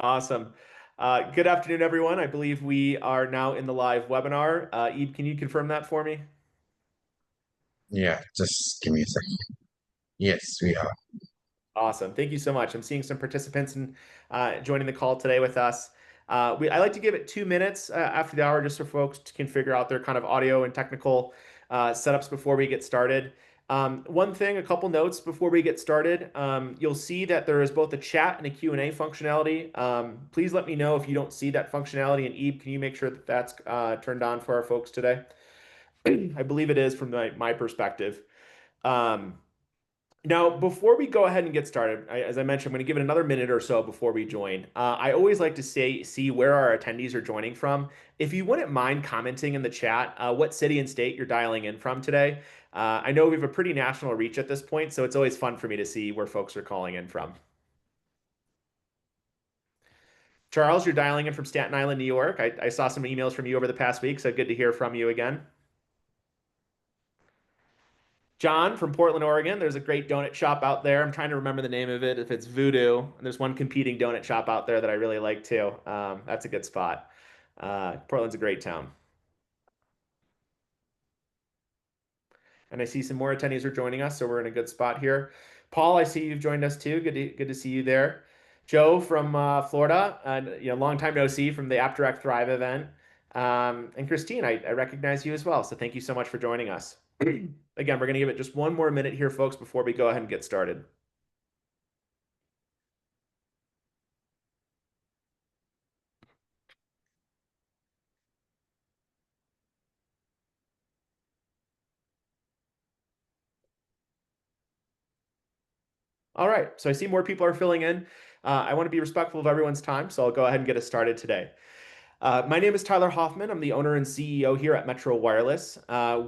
Awesome. Good afternoon, everyone. I believe we are now in the live webinar. Ebe, can you confirm that for me? Yeah, just give me a second. Yes, we are. Awesome. Thank you so much. I'm seeing some participants and joining the call today with us. I like to give it 2 minutes after the hour just so folks can figure out their kind of audio and technical setups before we get started. One thing, a couple notes before we get started. You'll see that there is both a chat and a Q&A functionality. Please let me know if you don't see that functionality. And Ebe, can you make sure that that's turned on for our folks today? I believe it is from my perspective. Um, Now, before we go ahead and get started, as I mentioned, I'm going to give it another minute or so before we join. I always like to see where our attendees are joining from. If you wouldn't mind commenting in the chat what city and state you're dialing in from today. I know we have a pretty national reach at this point, so it's always fun for me to see where folks are calling in from. Charles, you're dialing in from Staten Island, New York. I saw some emails from you over the past week, so good to hear from you again. John from Portland, Oregon. There's a great donut shop out there. I'm trying to remember the name of it. If it's Voodoo, and there's one competing donut shop out there that I really like too. That's a good spot. Portland's a great town. And I see some more attendees are joining us, so we're in a good spot here. Paul, I see you've joined us too. Good to see you there. Joe from Florida, long time no see from the AppDirect Thrive event. And Christine, I recognize you as well. So thank you so much for joining us. Again, we're going to give it just one more minute here, folks, before we go ahead and get started. All right, so I see more people are filling in. I want to be respectful of everyone's time, so I'll go ahead and get us started today. My name is Tyler Hoffman. I'm the owner and CEO here at Metro Wireless.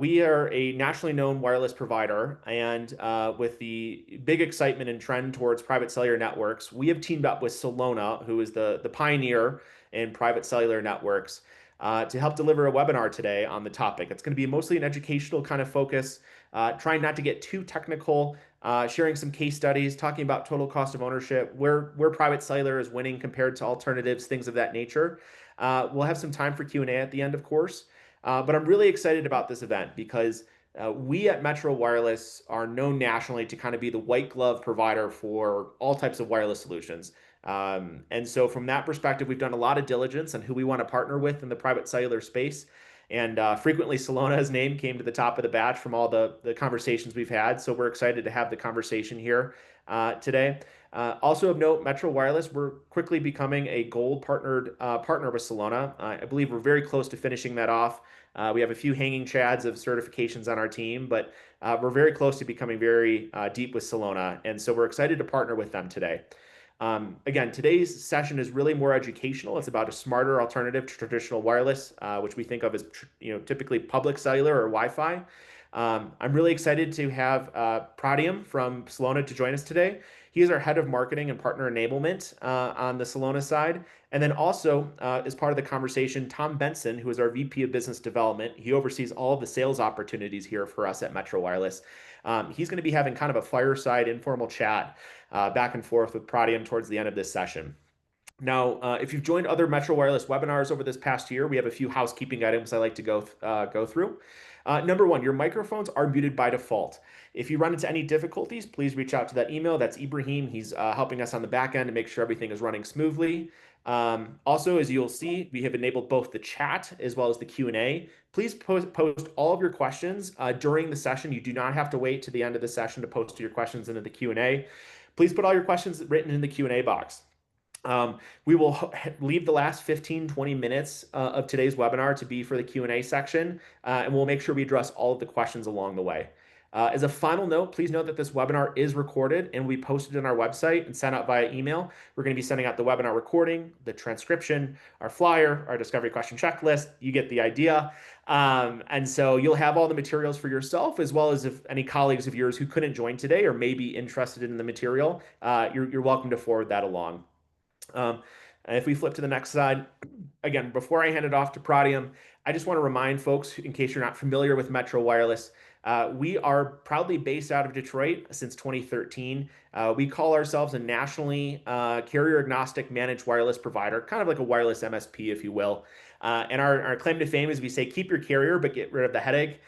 We are a nationally known wireless provider, and with the big excitement and trend towards private cellular networks, we have teamed up with Celona, who is the pioneer in private cellular networks, to help deliver a webinar today on the topic. It's going to be mostly an educational kind of focus, trying not to get too technical, sharing some case studies, talking about total cost of ownership, where private cellular is winning compared to alternatives, things of that nature. We'll have some time for Q&A at the end, of course. But I'm really excited about this event because we at Metro Wireless are known nationally to kind of be the white glove provider for all types of wireless solutions. And so from that perspective, we've done a lot of diligence on who we want to partner with in the private cellular space. And frequently, Celona's name came to the top of the batch from all the conversations we've had. So we're excited to have the conversation here today. Also of note, Metro Wireless, we're quickly becoming a gold partnered partner with Celona. I believe we're very close to finishing that off. We have a few hanging chads of certifications on our team, but we're very close to becoming very deep with Celona. And so we're excited to partner with them today. Again, today's session is really more educational. It's about a smarter alternative to traditional wireless, which we think of as typically public cellular or Wi-Fi. I'm really excited to have Pradium from Celona to join us today. He is our head of marketing and partner enablement on the Celona side. And then also, as part of the conversation, Tom Benson, who is our VP of Business Development. He oversees all of the sales opportunities here for us at Metro Wireless. He's going to be having kind of a fireside informal chat back and forth with Pradium towards the end of this session. Now, if you've joined other Metro Wireless webinars over this past year, we have a few housekeeping items I like to go through. Number one, your microphones are muted by default. If you run into any difficulties, please reach out to that email. That's Ibrahim. He's helping us on the back end to make sure everything is running smoothly. Also, as you'll see, we have enabled both the chat as well as the Q&A. Please post all of your questions during the session. You do not have to wait to the end of the session to post your questions into the Q&A. Please put all your questions written in the Q&A box. We will leave the last 15-20 minutes of today's webinar to be for the Q&A section, and we'll make sure we address all of the questions along the way. As a final note, please note that this webinar is recorded and will be posted on our website and sent out via email. We're going to be sending out the webinar recording, the transcription, our flyer, our discovery question checklist. You get the idea. And so you'll have all the materials for yourself, as well as if any colleagues of yours who couldn't join today or may be interested in the material, you're welcome to forward that along. And if we flip to the next slide, again, before I hand it off to Pradium, I just want to remind folks, in case you're not familiar with Metro Wireless, We are proudly based out of Detroit since 2013. We call ourselves a nationally carrier agnostic managed wireless provider, kind of like a wireless MSP, if you will. And our claim to fame is we say keep your carrier, but get rid of the headache.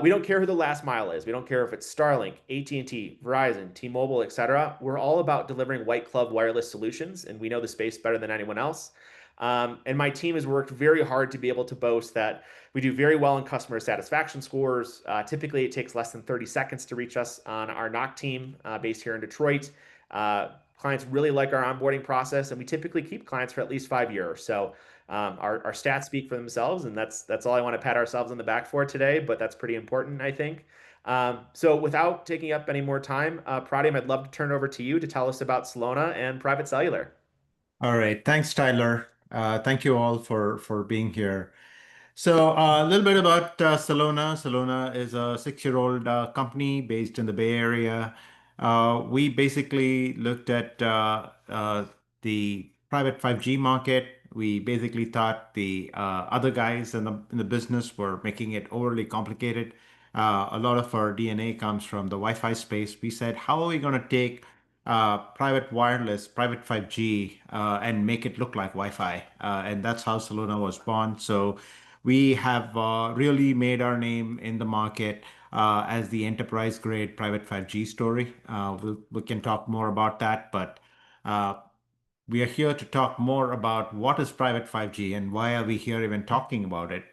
We don't care who the last mile is. We don't care if it's Starlink, AT&T, Verizon, T-Mobile, etc. We're all about delivering white glove wireless solutions, and we know the space better than anyone else. And my team has worked very hard to be able to boast that we do very well in customer satisfaction scores. Typically, it takes less than 30 seconds to reach us on our NOC team based here in Detroit. Clients really like our onboarding process, and we typically keep clients for at least 5 years. So our stats speak for themselves, and that's all I want to pat ourselves on the back for today. But that's pretty important, I think. So without taking up any more time, Pradyum, I'd love to turn it over to you to tell us about Celona and Private Cellular. All right. Thanks, Tyler. Thank you all for being here. So, a little bit about Celona. Celona is a 6-year-old company based in the Bay Area. We basically looked at the private 5G market. We basically thought the other guys in the business were making it overly complicated. A lot of our DNA comes from the Wi-Fi space. We said, how are we going to take private wireless, private 5G, and make it look like Wi-Fi? And that's how Celona was born. So we have really made our name in the market as the enterprise grade private 5G story. We can talk more about that, but uh, we are here to talk more about what is private 5G and why are we here even talking about it.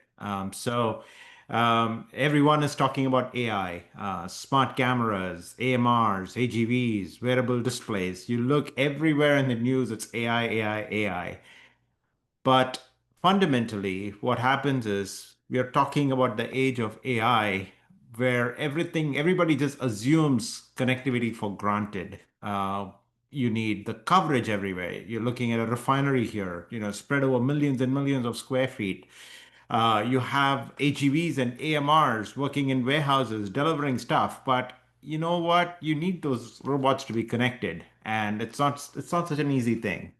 Everyone is talking about AI, smart cameras, AMRs, AGVs, wearable displays. You look everywhere in the news, it's AI, AI, AI. But fundamentally, what happens is we are talking about the age of AI where everybody just assumes connectivity for granted. You need the coverage everywhere. You're looking at a refinery here, spread over millions and millions of square feet. You have AGVs and AMRs working in warehouses, delivering stuff, but you know what? You need those robots to be connected, and it's not such an easy thing.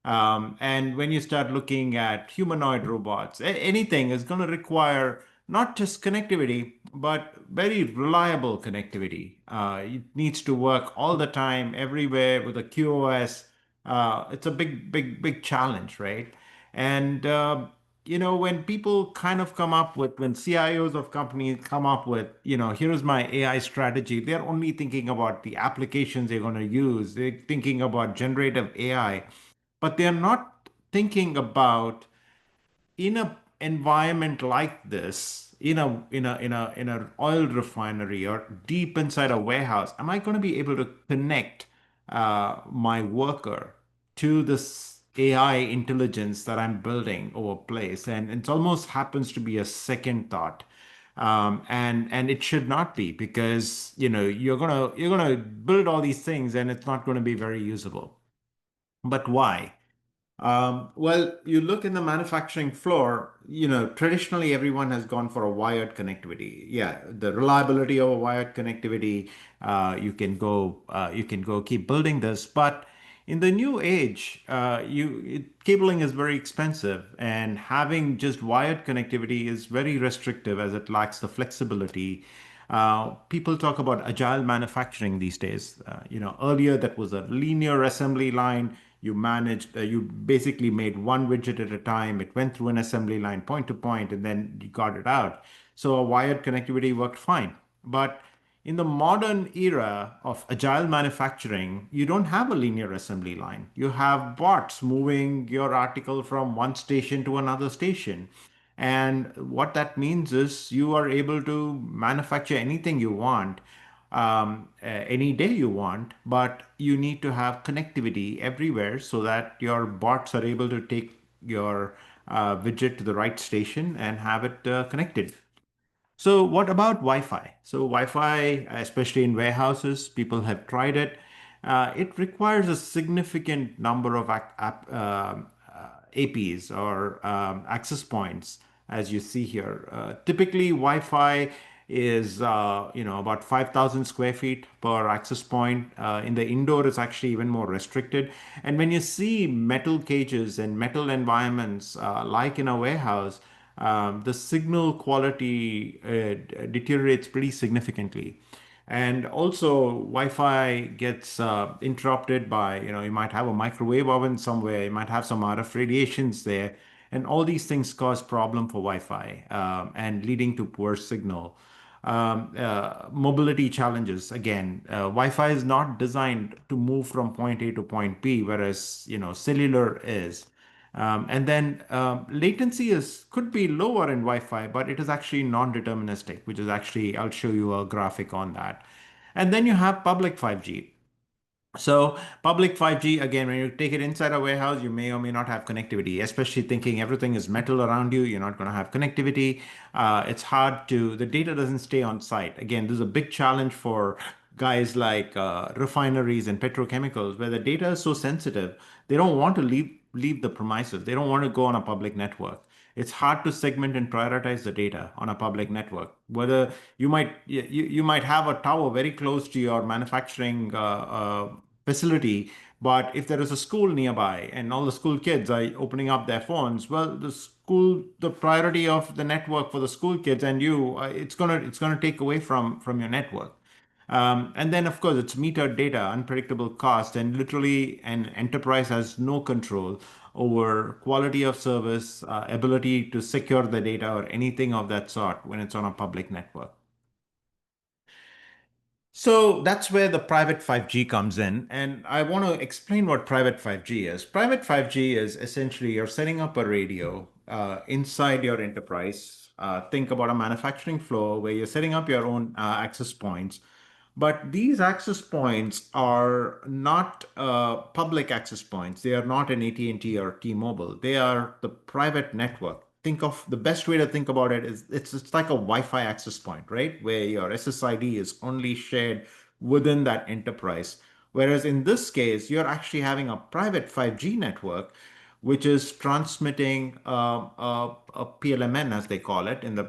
And when you start looking at humanoid robots, anything is going to require not just connectivity, but very reliable connectivity. It needs to work all the time, everywhere with a QoS. It's a big, big, big challenge, right? And when people kind of come up with, when CIOs of companies come up with, here's my AI strategy, they're only thinking about the applications they're going to use. They're thinking about generative AI, but they're not thinking about in a environment like this, in a oil refinery or deep inside a warehouse, am I going to be able to connect my worker to this AI intelligence that I'm building over place? And it almost happens to be a second thought. And it should not be, because you're gonna build all these things and it's not going to be very usable. But why? Well, you look in the manufacturing floor, traditionally everyone has gone for a wired connectivity. Yeah, the reliability of a wired connectivity, you can go keep building this. But in the new age, cabling is very expensive, and having just wired connectivity is very restrictive as it lacks the flexibility. People talk about agile manufacturing these days. Earlier that was a linear assembly line. You basically made one widget at a time. It went through an assembly line point to point, and then you got it out. So a wired connectivity worked fine. But in the modern era of agile manufacturing, you don't have a linear assembly line. You have bots moving your article from one station to another station. And what that means is you are able to manufacture anything you want, any day you want, but you need to have connectivity everywhere so that your bots are able to take your widget to the right station and have it connected. So what about Wi-Fi? So Wi-Fi, especially in warehouses, people have tried it. It requires a significant number of APs, or access points, as you see here. Typically, Wi-Fi is about 5,000 square feet per access point. In the indoor, it's actually even more restricted. And when you see metal cages and metal environments like in a warehouse, the signal quality deteriorates pretty significantly. And also, Wi-Fi gets interrupted by, you might have a microwave oven somewhere, you might have some RF radiations there, and all these things cause problem for Wi-Fi and leading to poor signal. Mobility challenges again. Wi-Fi is not designed to move from point A to point B, whereas cellular is. And then latency is could be lower in Wi-Fi, but it is actually non-deterministic, which is actually I'll show you a graphic on that. And then you have public 5G. So public 5G, again, when you take it inside a warehouse, you may or may not have connectivity, especially thinking everything is metal around you. You're not going to have connectivity. It's hard to, the data doesn't stay on site. Again, this is a big challenge for guys like refineries and petrochemicals, where the data is so sensitive, they don't want to leave the premises. They don't want to go on a public network. It's hard to segment and prioritize the data on a public network. Whether you might have a tower very close to your manufacturing facility. But if there is a school nearby and all the school kids are opening up their phones, well, the priority of the network for the school kids and you, it's gonna take away from your network. And then, of course, it's metered data, unpredictable cost, and literally an enterprise has no control over quality of service, ability to secure the data, or anything of that sort when it's on a public network. So that's where the private 5G comes in. And I want to explain what private 5G is. Private 5G is essentially you're setting up a radio inside your enterprise. Think about a manufacturing floor where you're setting up your own access points. But these access points are not public access points. They are not an AT&T or T-Mobile. They are the private network. Think of the best way to think about it is it's like a Wi-Fi access point, right? Where your SSID is only shared within that enterprise. Whereas in this case, you're actually having a private 5G network, which is transmitting a PLMN, as they call it, in the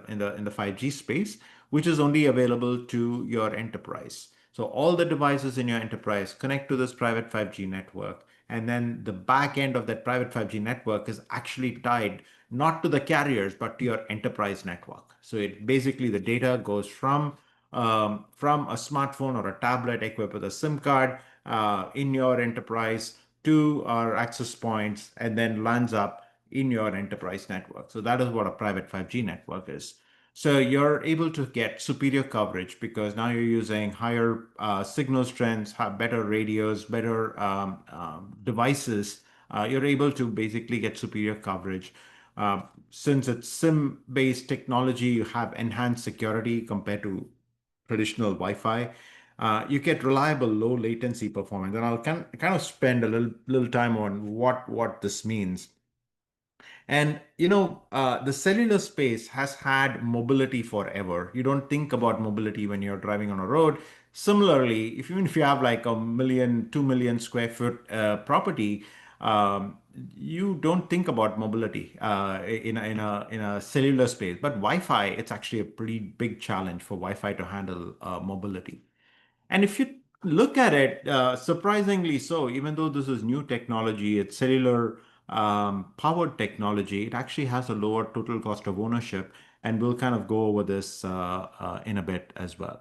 5G space, which is only available to your enterprise. So all the devices in your enterprise connect to this private 5G network, and then the back end of that private 5G network is actually tied not to the carriers but to your enterprise network. So it basically the data goes from a smartphone or a tablet equipped with a SIM card in your enterprise to our access points and then lands up in your enterprise network. So that is what a private 5G network is. So you're able to get superior coverage because now you're using higher signal strengths, have better radios, better devices. You're able to basically get superior coverage. Since it's SIM-based technology, you have enhanced security compared to traditional Wi-Fi. You get reliable low latency performance, and I'll kind of spend a little time on what this means. And the cellular space has had mobility forever. You don't think about mobility when you're driving on a road. Similarly, even if you have like a million, 2 million square foot property, you don't think about mobility in a cellular space. But Wi-Fi, it's actually a pretty big challenge for Wi-Fi to handle mobility. And if you look at it, surprisingly so, even though this is new technology, it's cellular powered technology, it actually has a lower total cost of ownership. And we'll kind of go over this in a bit as well.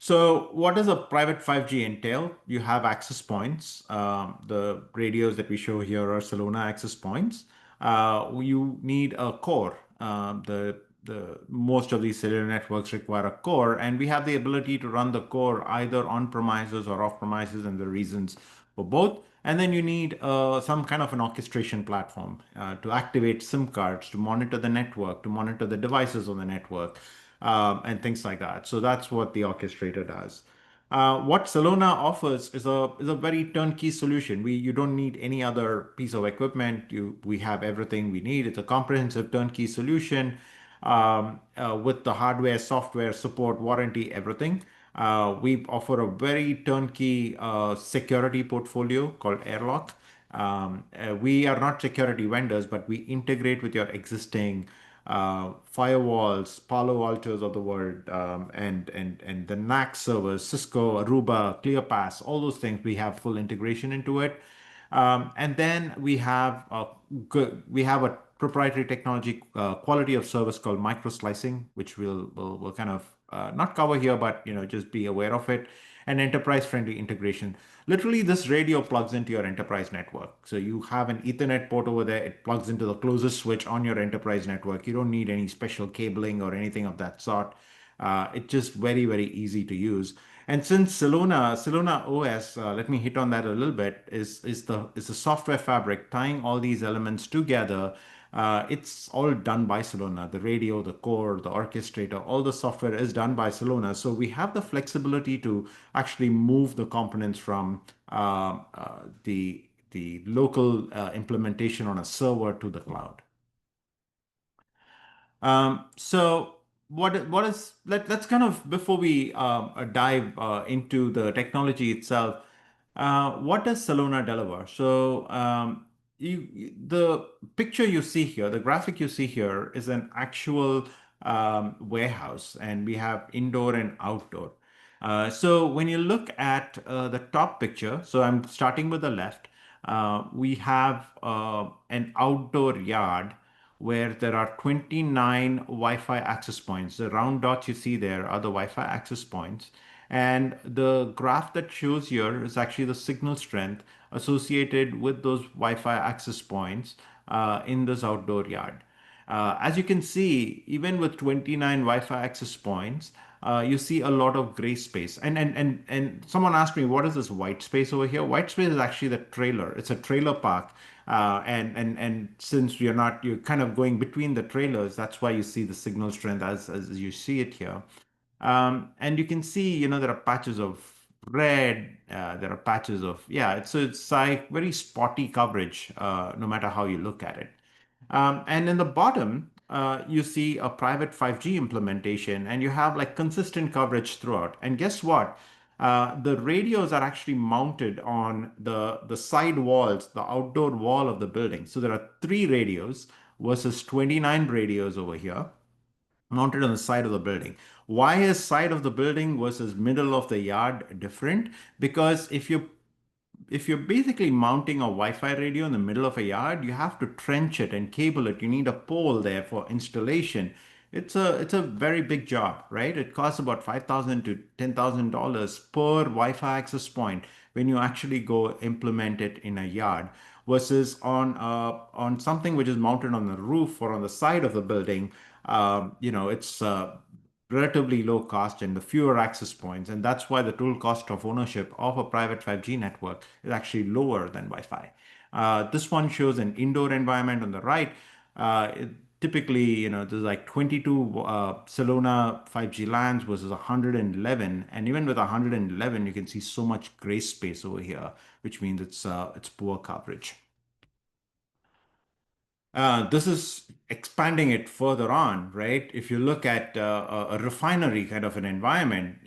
So what does a private 5G entail? You have access points. The radios that we show here are Celona access points. You need a core. The most of these cellular networks require a core, and we have the ability to run the core either on premises or off premises, and the reasons for both. And then you need some kind of an orchestration platform to activate SIM cards, to monitor the network, to monitor the devices on the network, and things like that. So that's what the orchestrator does. What Celona offers is a very turnkey solution. You don't need any other piece of equipment. We have everything we need. It's a comprehensive turnkey solution with the hardware, software, support, warranty, everything. We offer a very turnkey security portfolio called Airlock. We are not security vendors, but we integrate with your existing firewalls, Palo Altos of the world, and the NAC servers, Cisco, Aruba, ClearPass, all those things. We have full integration into it. And then we have a proprietary technology quality of service called micro slicing, which we'll kind of not cover here, but just be aware of it. And enterprise friendly integration. Literally, this radio plugs into your enterprise network. So you have an Ethernet port over there. It plugs into the closest switch on your enterprise network. You don't need any special cabling or anything of that sort. It's just very, very easy to use. And since Celona OS, let me hit on that a little bit, is the software fabric tying all these elements together. It's all done by Celona. The radio, the core, the orchestrator, all the software is done by Celona. So we have the flexibility to actually move the components from the local implementation on a server to the cloud. So what is let's kind of before we dive into the technology itself, what does Celona deliver? So the picture you see here, the graphic you see here is an actual warehouse, and we have indoor and outdoor. So when you look at the top picture, so I'm starting with the left, we have an outdoor yard where there are 29 Wi-Fi access points. The round dots you see there are the Wi-Fi access points. And the graph that shows here is actually the signal strength associated with those Wi-Fi access points in this outdoor yard. As you can see, even with 29 Wi-Fi access points, you see a lot of gray space. And someone asked me, what is this white space over here? White space is actually the trailer. It's a trailer park. And since you're kind of going between the trailers, that's why you see the signal strength as you see it here. And you can see, there are patches of red, there are patches of, yeah, it's like very spotty coverage, no matter how you look at it. And in the bottom, you see a private 5G implementation, and you have like consistent coverage throughout. And guess what? The radios are actually mounted on the side walls, the outdoor wall of the building. So there are 3 radios versus 29 radios over here mounted on the side of the building. Why is side of the building versus middle of the yard different? Because if you're basically mounting a Wi-Fi radio in the middle of a yard, you have to trench it and cable it. You need a pole there for installation. It's a very big job, right? It costs about $5,000 to $10,000 per Wi-Fi access point when you actually go implement it in a yard, versus on something which is mounted on the roof or on the side of the building. It's relatively low cost and the fewer access points. And that's why the total cost of ownership of a private 5G network is actually lower than Wi-Fi. This one shows an indoor environment on the right. Typically, there's like 22 Celona 5G LANs versus 111. And even with 111, you can see so much gray space over here, which means it's poor coverage. This is expanding it further on, right? If you look at a refinery kind of an environment,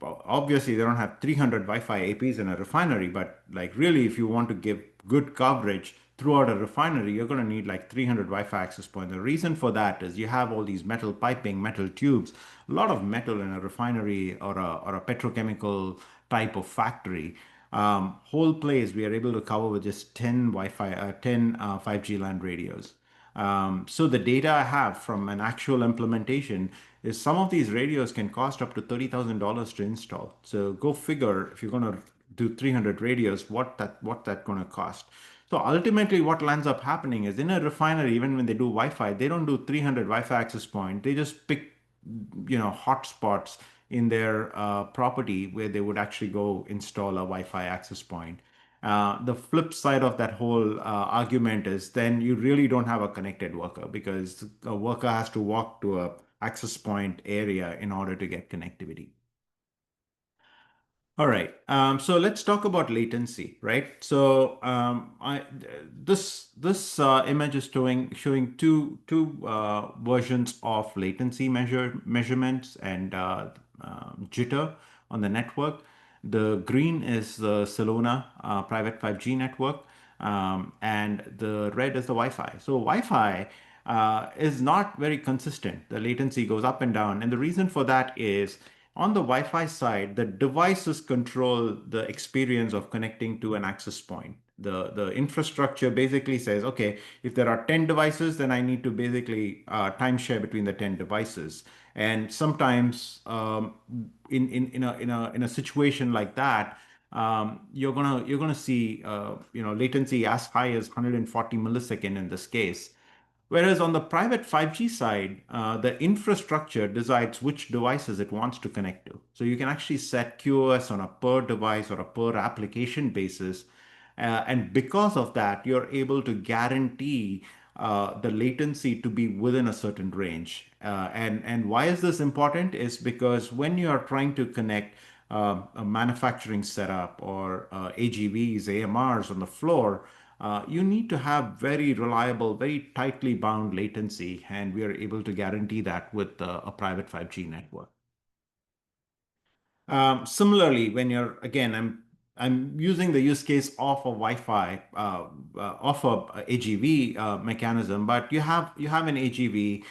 obviously they don't have 300 Wi-Fi APs in a refinery, but like really, if you want to give good coverage throughout a refinery, you're going to need like 300 Wi-Fi access points. The reason for that is you have all these metal piping, metal tubes, a lot of metal in a refinery or a petrochemical type of factory. Whole place we are able to cover with just 10 Wi-Fi, 10 5G LAN radios. So the data I have from an actual implementation is some of these radios can cost up to $30,000 to install. So go figure if you're going to do 300 radios, what that going to cost. So ultimately, what ends up happening is in a refinery, even when they do Wi-Fi, they don't do 300 Wi-Fi access point. They just pick, hotspots in their property where they would actually go install a Wi-Fi access point. The flip side of that whole argument is then you really don't have a connected worker, because a worker has to walk to a access point area in order to get connectivity. All right. So let's talk about latency, right? So this image is showing two versions of latency measurements and jitter on the network. The green is the Celona private 5G network, and the red is the Wi-Fi. So Wi-Fi is not very consistent. The latency goes up and down, and the reason for that is on the Wi-Fi side, the devices control the experience of connecting to an access point. The infrastructure basically says, okay, if there are 10 devices, then I need to basically timeshare between the 10 devices. And sometimes in a situation like that, you're gonna see latency as high as 140 millisecond in this case. Whereas on the private 5G side, the infrastructure decides which devices it wants to connect to. So you can actually set QoS on a per device or a per application basis. And because of that, you're able to guarantee the latency to be within a certain range. And why is this important? Is because when you are trying to connect a manufacturing setup or AGVs, AMRs on the floor, you need to have very reliable, very tightly bound latency, and we are able to guarantee that with a private 5G network. Similarly, when you're again, I'm using the use case of a Wi-Fi, of a AGV mechanism, but you have an AGV,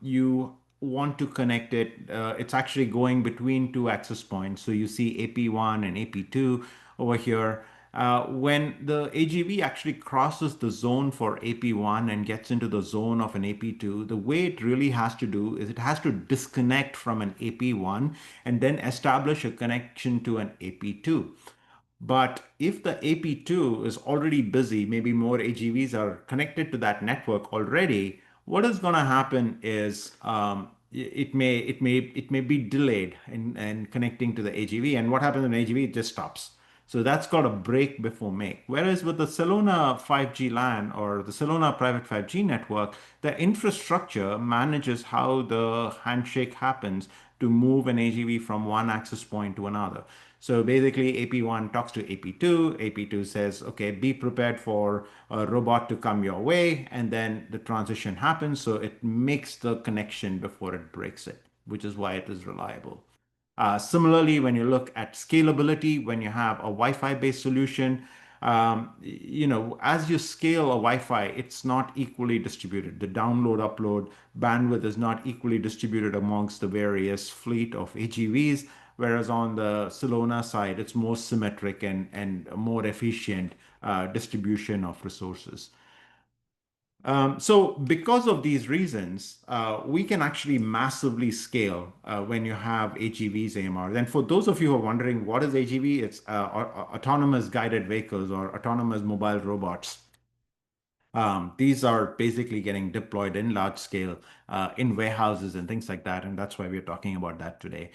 you want to connect it. It's actually going between two access points. So you see AP1 and AP2 over here. When the AGV actually crosses the zone for AP1 and gets into the zone of an AP2, the way it really has to do is it has to disconnect from an AP1 and then establish a connection to an AP2. But if the AP2 is already busy, maybe more AGVs are connected to that network already, what is going to happen is it may be delayed in connecting to the AGV. And what happens in AGV? It just stops. So that's called a break before make. Whereas with the Celona 5G LAN or the Celona private 5G network, the infrastructure manages how the handshake happens to move an AGV from one access point to another. So basically, AP1 talks to AP2. AP2 says, okay, be prepared for a robot to come your way. And then the transition happens. So it makes the connection before it breaks it, which is why it is reliable. Similarly, when you look at scalability, when you have a Wi-Fi based solution, as you scale a Wi-Fi, it's not equally distributed. The download upload bandwidth is not equally distributed amongst the various fleet of AGVs. Whereas on the Celona side, it's more symmetric and more efficient distribution of resources. So because of these reasons, we can actually massively scale when you have AGVs, AMRs. And for those of you who are wondering what is AGV, it's autonomous guided vehicles or autonomous mobile robots. These are basically getting deployed in large scale in warehouses and things like that. And that's why we're talking about that today.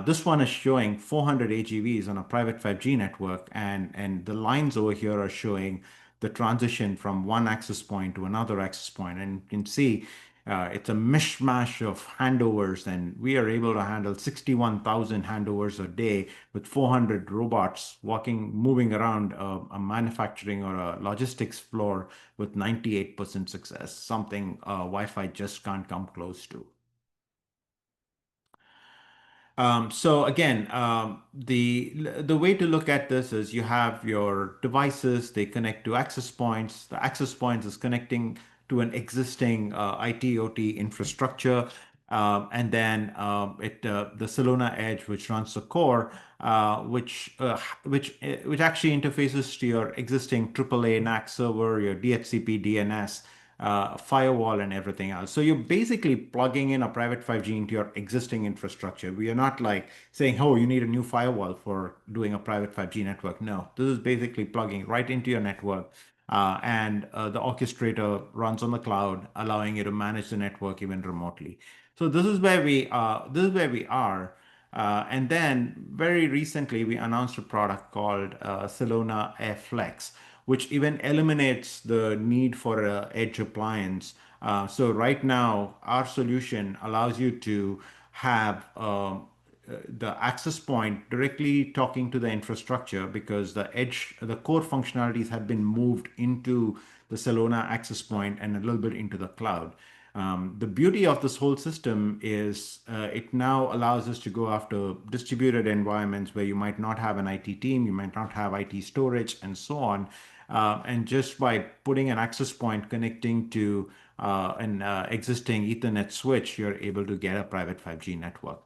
This one is showing 400 AGVs on a private 5G network, and the lines over here are showing the transition from one access point to another access point. And you can see it's a mishmash of handovers, and we are able to handle 61,000 handovers a day with 400 robots moving around a manufacturing or a logistics floor with 98% success, something Wi-Fi just can't come close to. So again, the way to look at this is you have your devices, they connect to access points. The access points is connecting to an existing IT/OT infrastructure. And then the Celona Edge, which runs the core, which actually interfaces to your existing AAA NAC server, your DHCP DNS, firewall and everything else. So you're basically plugging in a private 5G into your existing infrastructure. We are not like saying, oh, you need a new firewall for doing a private 5G network. No, this is basically plugging right into your network. And the orchestrator runs on the cloud, allowing you to manage the network even remotely. So this is where we are. And then very recently, we announced a product called Celona AirFlex, which even eliminates the need for an edge appliance. So right now, our solution allows you to have the access point directly talking to the infrastructure because the core functionalities have been moved into the Celona access point and a little bit into the cloud. The beauty of this whole system is it now allows us to go after distributed environments where you might not have an IT team, you might not have IT storage, and so on. And just by putting an access point connecting to an existing Ethernet switch, you're able to get a private 5G network.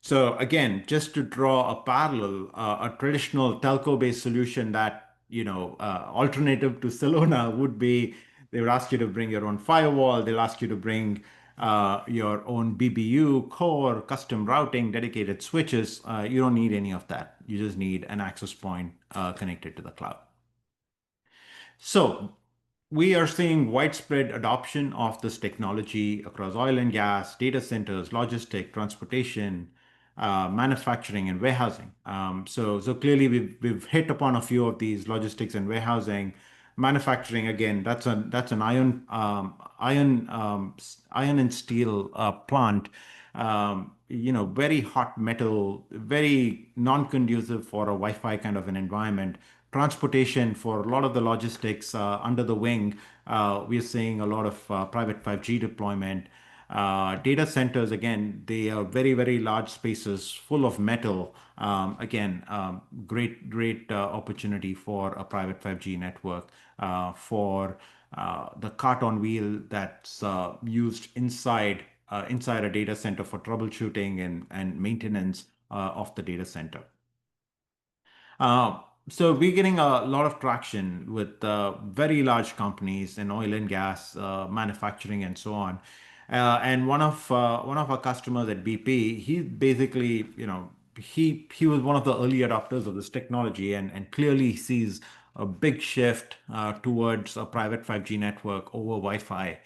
So again, just to draw a parallel, a traditional telco-based solution that, alternative to Celona would be they would ask you to bring your own firewall, they'll ask you to bring your own BBU, core, custom routing, dedicated switches. You don't need any of that. You just need an access point connected to the cloud. So we are seeing widespread adoption of this technology across oil and gas, data centers, logistics, transportation, manufacturing, and warehousing. So clearly we've hit upon a few of these: logistics and warehousing, manufacturing. Again, that's an iron and steel plant. Very hot metal, very non-conducive for a Wi-Fi kind of an environment. Transportation for a lot of the logistics under the wing, we're seeing a lot of private 5G deployment. Data centers, again, they are very, very large spaces full of metal. Again, great opportunity for a private 5G network for the cart on wheel that's used inside a data center for troubleshooting and maintenance of the data center. Uh, so we're getting a lot of traction with very large companies in oil and gas, manufacturing, and so on. And one of our customers at BP, he basically, he was one of the early adopters of this technology, and clearly sees a big shift towards a private 5G network over Wi-Fi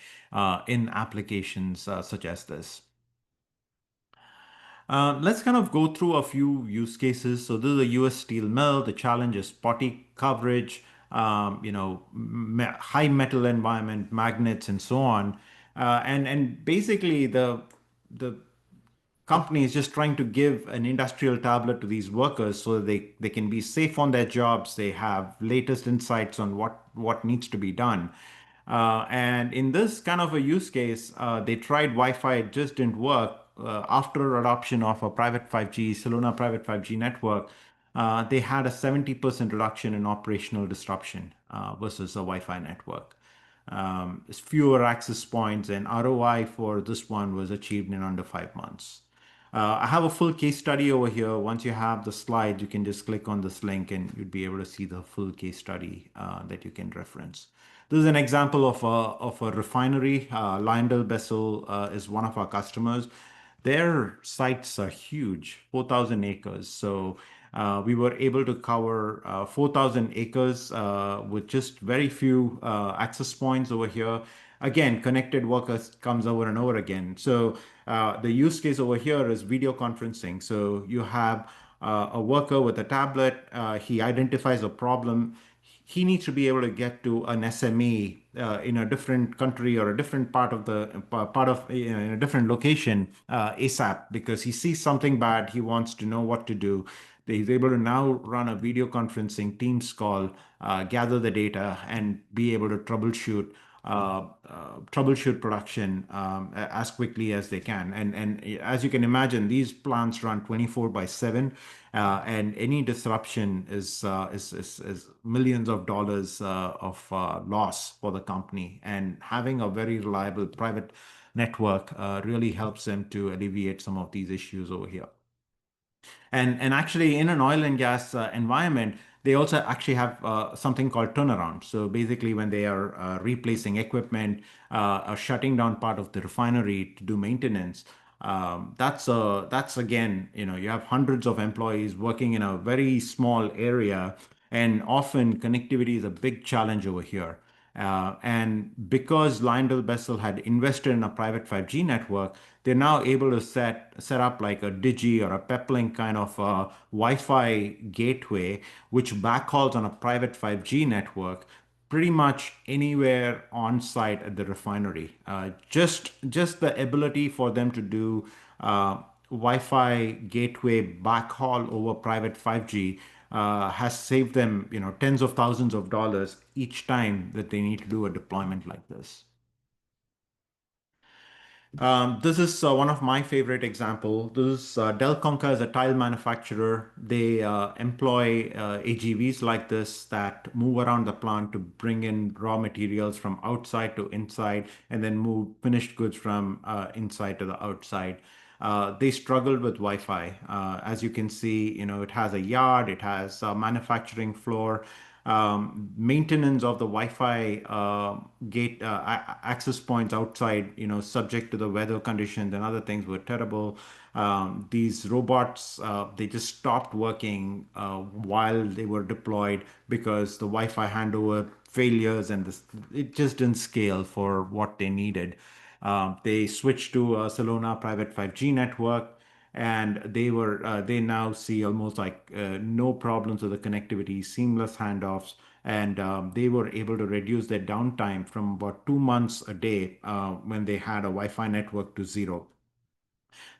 in applications such as this. Let's kind of go through a few use cases. So this is a US steel mill. The challenge is spotty coverage, high metal environment, magnets, and so on. And basically the company is just trying to give an industrial tablet to these workers so that they can be safe on their jobs. They have latest insights on what needs to be done. And in this kind of a use case, they tried Wi-Fi, it just didn't work. After adoption of a private 5G, Celona private 5G network, they had a 70% reduction in operational disruption versus a Wi-Fi network. Fewer access points, and ROI for this one was achieved in under 5 months. I have a full case study over here. Once you have the slide, you can just click on this link and you'd be able to see the full case study that you can reference. This is an example of a refinery. Lyondell is one of our customers. Their sites are huge, 4,000 acres. So we were able to cover 4,000 acres with just very few access points over here. Again, connected workers comes over and over again. So the use case over here is video conferencing. So you have a worker with a tablet. He identifies a problem. He needs to be able to get to an SME in a different country or a different part of in a different location ASAP, because he sees something bad. He wants to know what to do. He's able to now run a video conferencing Teams call, gather the data, and be able to troubleshoot production as quickly as they can. And as you can imagine, these plants run 24/7, and any disruption is millions of dollars of loss for the company. And having a very reliable private network really helps them to alleviate some of these issues over here. And actually, in an oil and gas environment, they also actually have something called turnaround. So basically, when they are replacing equipment or shutting down part of the refinery to do maintenance, that's again, you have hundreds of employees working in a very small area, and often connectivity is a big challenge over here. And because Lyondell had invested in a private 5G network, they're now able to set up like a Digi or a Peplink kind of Wi-Fi gateway, which backhauls on a private 5G network pretty much anywhere on site at the refinery. Just the ability for them to do Wi-Fi gateway backhaul over private 5G has saved them, tens of thousands of dollars each time that they need to do a deployment like this. This is one of my favorite example. This is Del Conca is a tile manufacturer. They employ AGVs like this that move around the plant to bring in raw materials from outside to inside, and then move finished goods from inside to the outside. they struggled with Wi-Fi. As you can see, it has a yard, it has a manufacturing floor. Maintenance of the Wi-Fi gate access points outside, subject to the weather conditions and other things were terrible. These robots, they just stopped working while they were deployed because the Wi-Fi handover failures and it just didn't scale for what they needed. They switched to a Celona private 5G network, and they now see almost like no problems with the connectivity, seamless handoffs, and they were able to reduce their downtime from about 2 months a day when they had a Wi-Fi network to zero.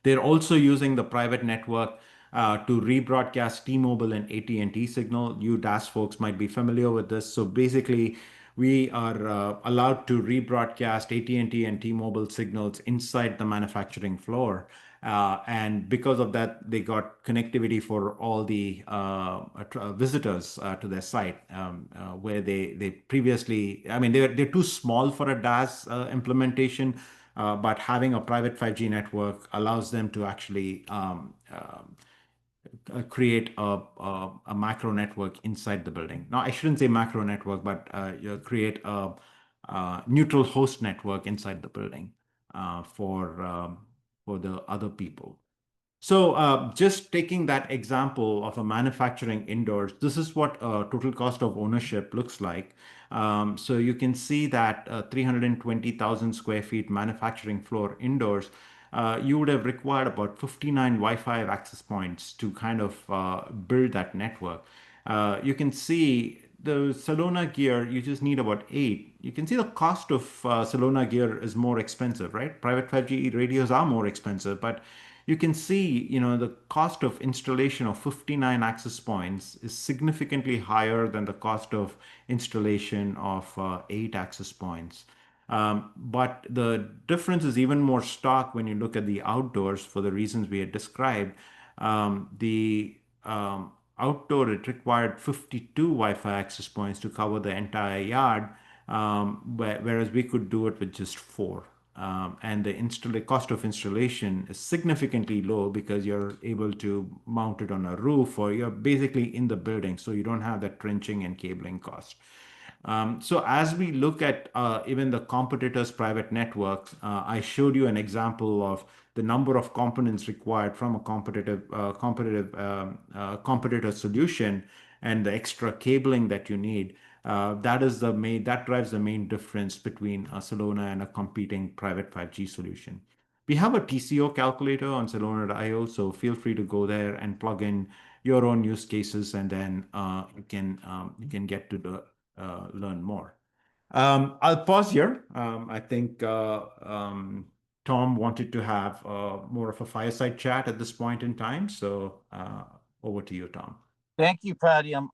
They're also using the private network to rebroadcast T-Mobile and AT&T signal. You DAS folks might be familiar with this. So basically, we are allowed to rebroadcast AT&T and T-Mobile signals inside the manufacturing floor. And because of that, they got connectivity for all the visitors to their site, where they previously, I mean, they're too small for a DAS implementation, but having a private 5G network allows them to actually create a macro network inside the building. Now, I shouldn't say macro network, but you create a neutral host network inside the building for the other people. So just taking that example of a manufacturing indoors, this is what total cost of ownership looks like. So you can see that 320,000 square feet manufacturing floor indoors, you would have required about 59 Wi-Fi access points to kind of build that network. You can see the Celona gear, you just need about 8. You can see the cost of Celona gear is more expensive, right? Private 5G radios are more expensive, but you can see, the cost of installation of 59 access points is significantly higher than the cost of installation of 8 access points. But the difference is even more stark when you look at the outdoors for the reasons we had described. The outdoor, it required 52 Wi-Fi access points to cover the entire yard, whereas we could do it with just 4. And the cost of installation is significantly low because you're able to mount it on a roof, or you're basically in the building, so you don't have that trenching and cabling cost. So as we look at even the competitors' private networks, I showed you an example of the number of components required from a competitor solution and the extra cabling that you need. That drives the main difference between a Celona and a competing private 5G solution. We have a TCO calculator on Celona.io, so feel free to go there and plug in your own use cases, and then you can get to learn more. I'll pause here. I think Tom wanted to have more of a fireside chat at this point in time, so over to you, Tom. Thank you, Pradyum.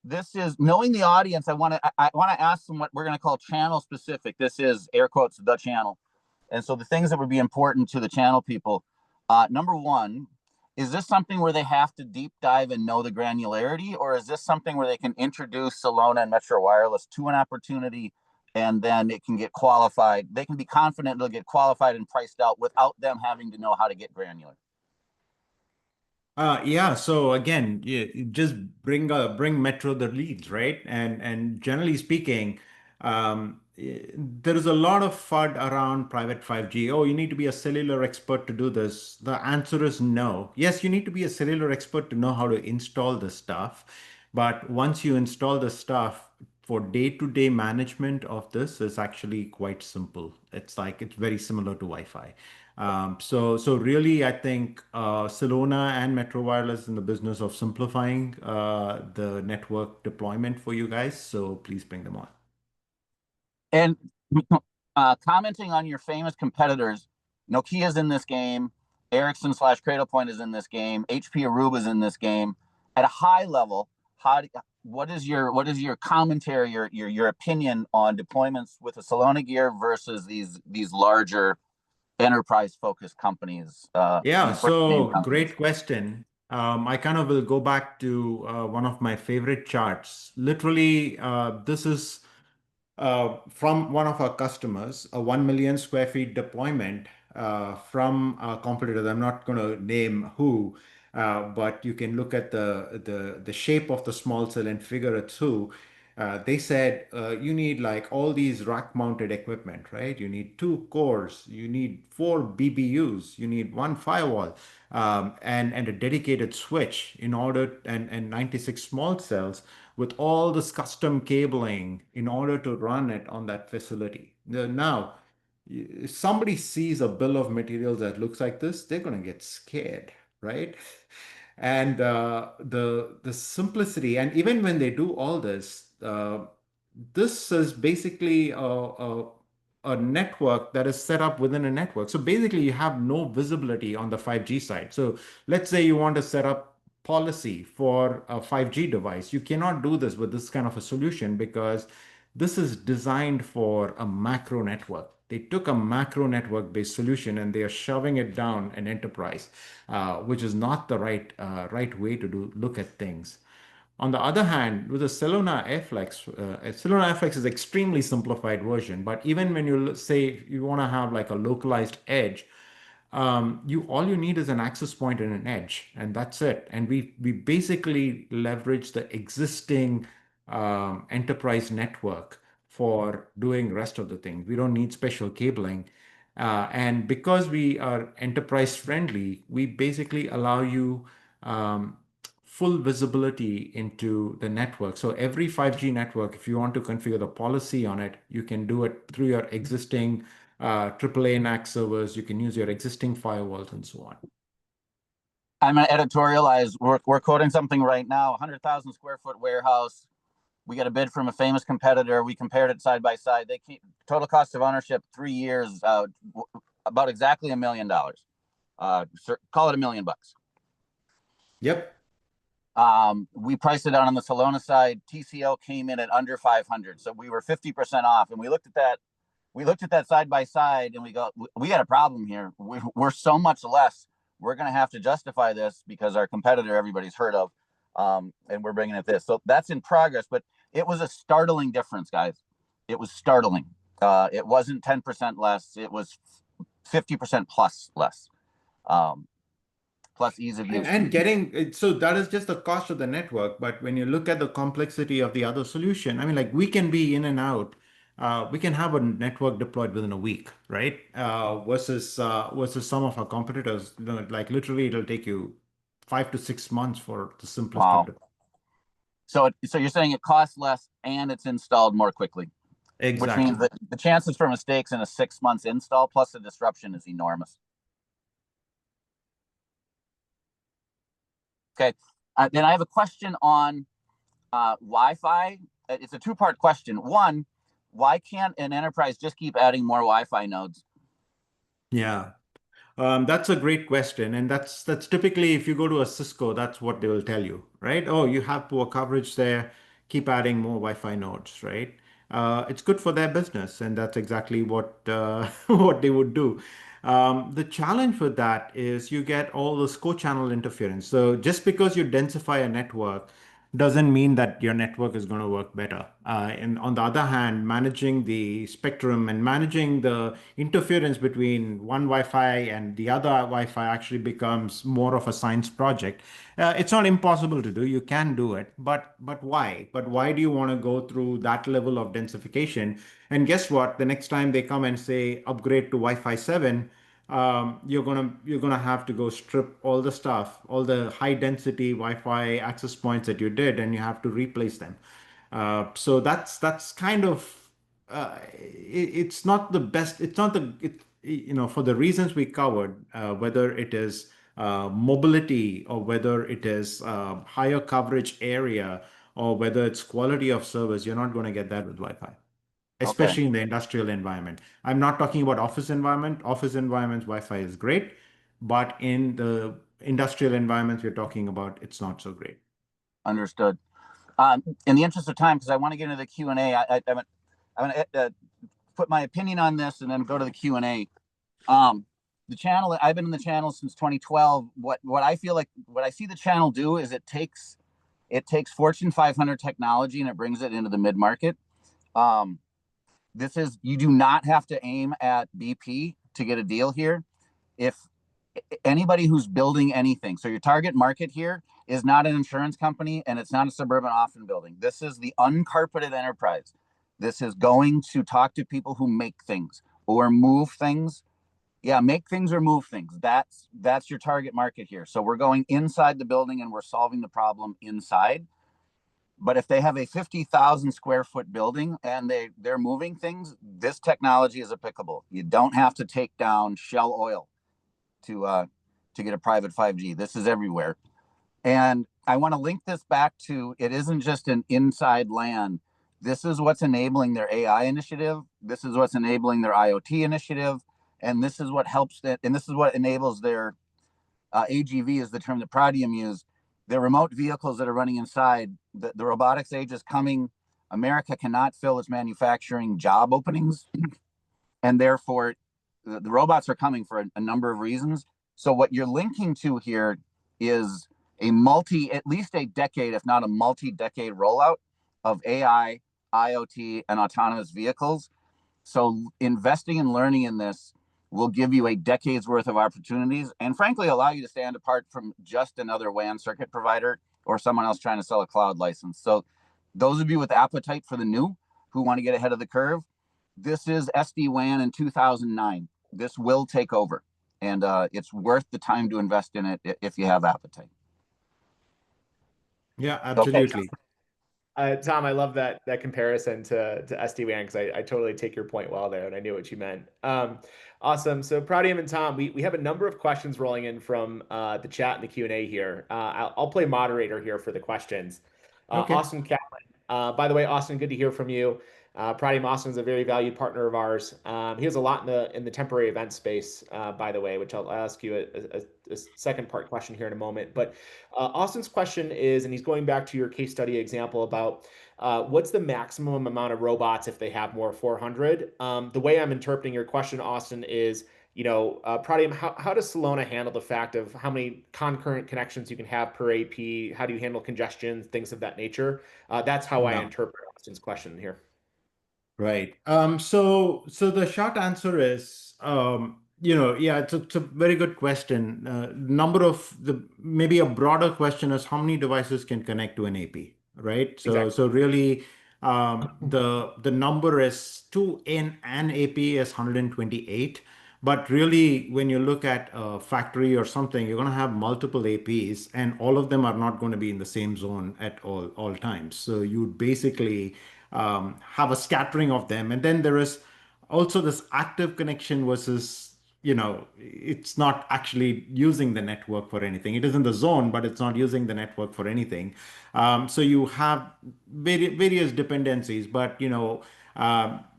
This is knowing the audience. I want to ask them what we're going to call channel specific. This is air quotes the channel, and so the things that would be important to the channel people. Number one, is this something where they have to deep dive and know the granularity, or is this something where they can introduce Celona and Metro Wireless to an opportunity, and then it can get qualified? They can be confident it'll get qualified and priced out without them having to know how to get granular. Yeah, so again, you just bring Metro the leads, right? And generally speaking, there is a lot of FUD around private 5G. Oh, you need to be a cellular expert to do this. The answer is no. Yes, you need to be a cellular expert to know how to install the stuff. But once you install the stuff, for day-to-day management of this is actually quite simple. It's very similar to Wi-Fi. So really, I think Celona and Metro Wireless is in the business of simplifying the network deployment for you guys. So please bring them on. And commenting on your famous competitors, Nokia's in this game, Ericsson / Cradlepoint is in this game, HP Aruba is in this game. At a high level, what is your commentary, your opinion on deployments with the Celona gear versus these larger enterprise-focused companies? Yeah, so great question. I kind of will go back to one of my favorite charts. Literally, this is from one of our customers, a 1 million square feet deployment. from competitors. I'm not going to name who, but you can look at the shape of the small cell and figure it through. They said you need like all these rack-mounted equipment, right? You need two cores, you need four BBUs, you need one firewall, and a dedicated switch in order and 96 small cells with all this custom cabling in order to run it on that facility. Now, if somebody sees a bill of materials that looks like this, they're going to get scared, right? And the simplicity, and even when they do all this, this is basically a network that is set up within a network. So basically, you have no visibility on the 5G side. So let's say you want to set up policy for a 5G device. You cannot do this with this kind of a solution because this is designed for a macro network. They took a macro network based solution and they are shoving it down an enterprise, which is not the right way to look at things. On the other hand, with the Celona Airflex, Celona Airflex is extremely simplified version. But even when you say you want to have like a localized edge, you all you need is an access point and an edge, and that's it. And we basically leverage the existing enterprise network for doing rest of the thing. We don't need special cabling. And because we are enterprise friendly, we basically allow you um, full visibility into the network. So every 5G network, if you want to configure the policy on it, you can do it through your existing AAA NAC servers. You can use your existing firewalls and so on. I'm going to editorialize. We're quoting something right now, 100,000 square foot warehouse. We got a bid from a famous competitor. We compared it side by side. They keep total cost of ownership 3 years, about exactly $1 million. Call it $1 million. Yep. We priced it out on the Celona side. TCO came in at under 500, so we were 50% off. And we looked at that. We looked at that side by side, and we go, we got a problem here. We're so much less. We're going to have to justify this because our competitor, everybody's heard of, and we're bringing it this. So that's in progress, but it was a startling difference, guys. It was startling. It wasn't 10% less. It was 50% plus less. Plus ease of use. And getting so that is just the cost of the network. But when you look at the complexity of the other solution, I mean, like we can be in and out. We can have a network deployed within a week, right? Versus some of our competitors, like literally it'll take you 5 to 6 months for the simplest Wow. of deploy. So you're saying it costs less and it's installed more quickly, which Exactly. means that the chances for mistakes in a 6 months install plus the disruption is enormous. Okay. Then I have a question on Wi-Fi. It's a two-part question. One, why can't an enterprise just keep adding more Wi-Fi nodes? Yeah. That's a great question, and that's typically if you go to a Cisco, that's what they will tell you, right? Oh, you have poor coverage there. Keep adding more Wi-Fi nodes, right? It's good for their business, and that's exactly what what they would do. The challenge with that is you get all this co-channel interference. So just because you densify a network doesn't mean that your network is going to work better. And on the other hand, managing the spectrum and managing the interference between one Wi-Fi and the other Wi-Fi actually becomes more of a science project. It's not impossible to do. You can do it, but why? But why do you want to go through that level of densification? And guess what? The next time they come and say upgrade to Wi-Fi 7, you're gonna have to go strip all the stuff, all the high density Wi-Fi access points that you did, and you have to replace them. So that's kind of it's not the best. It's not the for the reasons we covered, whether it is mobility or whether it is higher coverage area or whether it's quality of service, you're not going to get that with Wi-Fi, Okay, especially in the industrial environment. I'm not talking about office environment. Office environments, Wi-Fi is great, but in the industrial environments we're talking about, it's not so great. understood. In the interest of time, because I want to get into the Q&A, I'm going to put my opinion on this and then go to the Q&A. The channel, I've been in the channel since 2012. What I feel like, what I see the channel do is it takes Fortune 500 technology and it brings it into the mid-market. You do not have to aim at BP to get a deal here. If anybody who's building anything, so your target market here is not an insurance company and it's not a suburban office building. This is the uncarpeted enterprise. This is going to talk to people who make things or move things. Yeah, make things or move things. That's your target market here. So we're going inside the building and we're solving the problem inside. But if they have a 50,000 square foot building and they're moving things, this technology is applicable. You don't have to take down Shell Oil to get a private 5G. This is everywhere. And I want to link this back to, it isn't just an inside LAN. This is what's enabling their AI initiative. This is what's enabling their IoT initiative. And this is what helps that, and this is what enables their AGV is the term that Prodium used. The remote vehicles that are running inside, the robotics age is coming. America cannot fill its manufacturing job openings. And therefore, the robots are coming for a number of reasons. So what you're linking to here is at least a decade, if not a multi-decade rollout of AI, IoT, and autonomous vehicles. So investing and learning in this will give you a decade's worth of opportunities and frankly allow you to stand apart from just another WAN circuit provider or someone else trying to sell a cloud license. So those of you with appetite for the new who want to get ahead of the curve, this is SD-WAN in 2009. This will take over, and it's worth the time to invest in it if you have appetite. Yeah, absolutely. Tom, I love that comparison to SD-WAN because I totally take your point well there, and I knew what you meant. Awesome. So Prodium and Tom, we have a number of questions rolling in from the chat and the Q&A here. I'll play moderator here for the questions. Okay. Austin Catlin. By the way, Austin, good to hear from you. Prodium Austin is a very valued partner of ours. He has a lot in the temporary event space, by the way, which I'll ask you a second part question here in a moment. But Austin's question is, and he's going back to your case study example about what's the maximum amount of robots if they have more 400? The way I'm interpreting your question, Austin, is, Prodium, how does Celona handle the fact of how many concurrent connections you can have per AP? How do you handle congestion, things of that nature? That's how I interpret Austin's question here. Right. So the short answer is, yeah, it's a very good question. Maybe a broader question is how many devices can connect to an AP, right? So Exactly. really, the number is in an AP is 128. But really, when you look at a factory or something, you're going to have multiple APs, and all of them are not going to be in the same zone at all times. So you basically have a scattering of them. And then there is also this active connection versus, it's not actually using the network for anything. It is in the zone, but it's not using the network for anything. So you have various dependencies, but,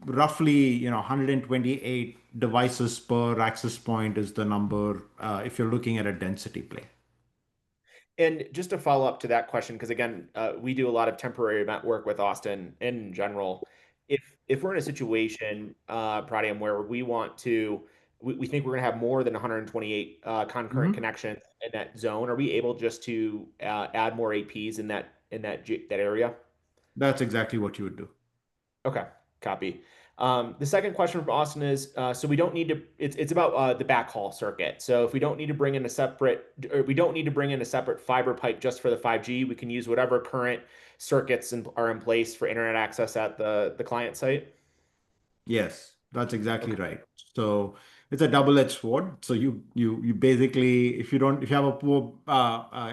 roughly, 128 devices per access point is the number if you're looking at a density play. And just to follow up to that question, because again, we do a lot of temporary event work with Austin in general. If we're in a situation, Prodium, where we think we're going to have more than 128 concurrent connections in that zone, are we able just to add more APs in that area? That's exactly what you would do. Okay, copy. The second question from Austin is, so we don't need to, it's about the backhaul circuit. So if we don't need to bring in a separate fiber pipe just for the 5G, we can use whatever current circuits are in place for internet access at the client site. Yes, that's exactly right. So it's a double-edged sword. So you basically, if you have a poor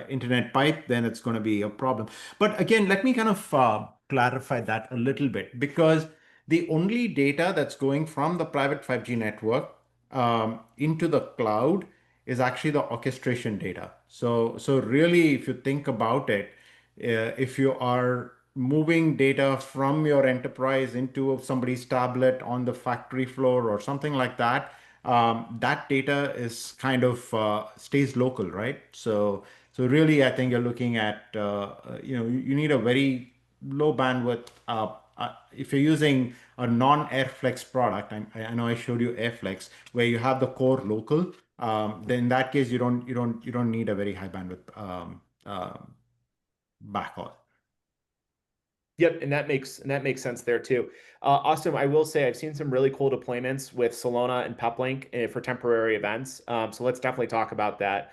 internet pipe, then it's going to be a problem. But again, let me kind of clarify that a little bit, because the only data that's going from the private 5G network into the cloud is actually the orchestration data. So really, if you think about it, if you are moving data from your enterprise into somebody's tablet on the factory floor or something like that, that data is kind of stays local, right? So really, I think you're looking at you need a very low bandwidth. If you're using a non-AirFlex product, I know I showed you AirFlex, where you have the core local. Then in that case, you don't need a very high bandwidth backhaul. Yep, and that makes sense there too. Austin, I will say I've seen some really cool deployments with Celona and Peplink for temporary events. So let's definitely talk about that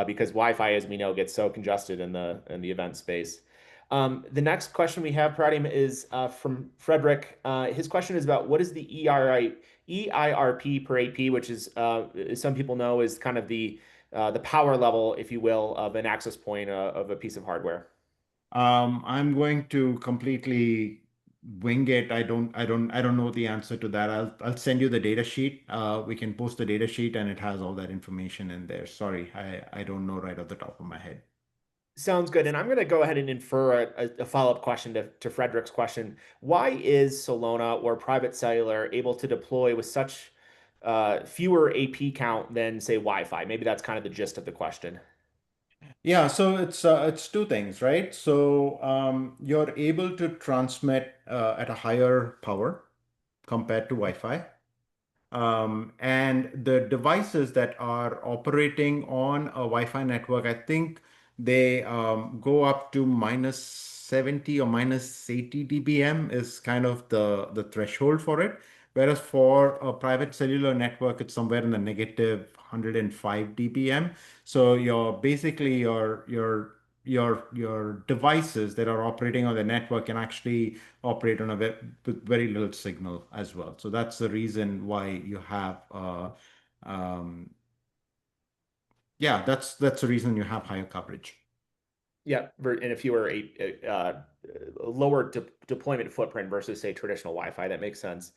because Wi-Fi, as we know, gets so congested in the event space. The next question we have, Pradim, is from Frederick. His question is about what is the EIRP per AP, which is, as some people know, is kind of the power level, if you will, of an access point of a piece of hardware. I'm going to completely wing it. I don't know the answer to that. I'll send you the data sheet. We can post the data sheet and it has all that information in there. Sorry, I don't know right off the top of my head. Sounds good. And I'm going to go ahead and infer a follow-up question to Frederick's question. Why is Celona or Private Cellular able to deploy with such fewer AP count than, say, Wi-Fi? Maybe that's kind of the gist of the question. Yeah, so it's two things, right? So you're able to transmit at a higher power compared to Wi-Fi. And the devices that are operating on a Wi-Fi network, I think they go up to minus 70 or minus 80 dBm is kind of the threshold for it. Whereas for a private cellular network, it's somewhere in the negative 105 dBm. So your devices that are operating on the network can actually operate on a with very little signal as well. So that's the reason why you have um, yeah, that's the reason you have higher coverage. Yeah, and if you were lower deployment footprint versus, say, traditional Wi-Fi, that makes sense.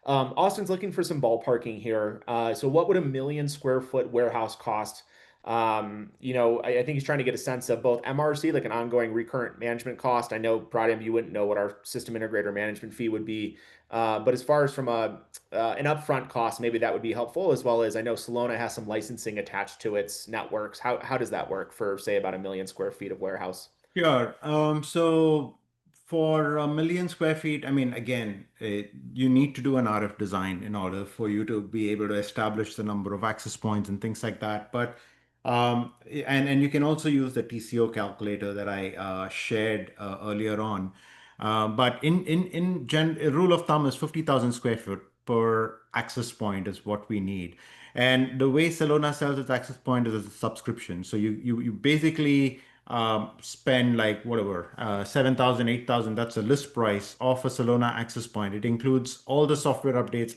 Austin's looking for some ballparking here. So what would a million square foot warehouse cost? I think he's trying to get a sense of both MRC, like an ongoing recurrent management cost. I know, Pradim, you wouldn't know what our system integrator management fee would be. But as far as from an upfront cost, maybe that would be helpful, as well as I know Celona has some licensing attached to its networks. How does that work for, say, about a million square feet of warehouse? Sure. So for a million square feet, I mean, again, you need to do an RF design in order for you to be able to establish the number of access points and things like that. But and you can also use the TCO calculator that I shared earlier on. But a rule of thumb is 50,000 square foot per access point is what we need. And the way Celona sells its access point is as a subscription. So you basically spend like whatever 7,000, 8,000. That's a list price of a Celona access point. It includes all the software updates,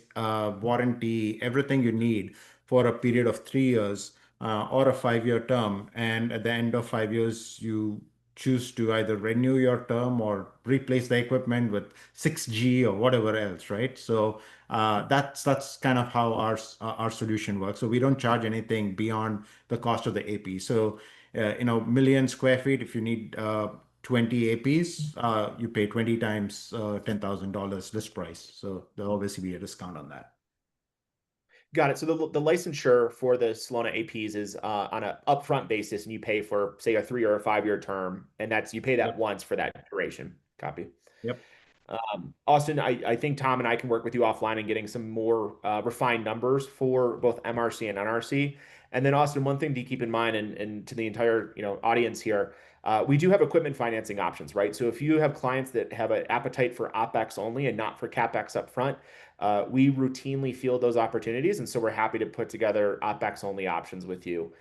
warranty, everything you need for a period of 3 years or a 5 year term. And at the end of 5 years, you choose to either renew your term or replace the equipment with 6G or whatever else, right? So that's kind of how our solution works. So we don't charge anything beyond the cost of the AP. So million square feet, if you need 20 APs, you pay 20 times $10,000 list price. So there'll obviously be a discount on that. Got it. So the licensure for the Solana APs is on an upfront basis, and you pay for, say, a 3 or a 5 year term, and you pay that Yep. once for that duration. Copy. Yep. Austin, I think Tom and I can work with you offline and getting some more refined numbers for both MRC and NRC. And then, Austin, one thing to keep in mind, and to the entire audience here, we do have equipment financing options, right? So if you have clients that have an appetite for OpEx only and not for CapEx upfront, we routinely field those opportunities, and so we're happy to put together OpEx only options with you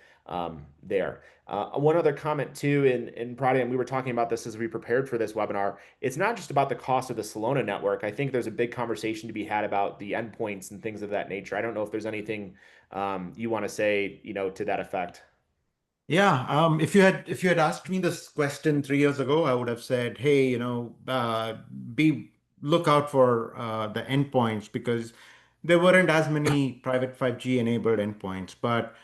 there. One other comment too, in Pradi, and we were talking about this as we prepared for this webinar. It's not just about the cost of the Celona network. I think there's a big conversation to be had about the endpoints and things of that nature. I don't know if there's anything you want to say, to that effect. Yeah, if you had asked me this question 3 years ago, I would have said, hey, be look out for the endpoints because there weren't as many private 5G enabled endpoints. But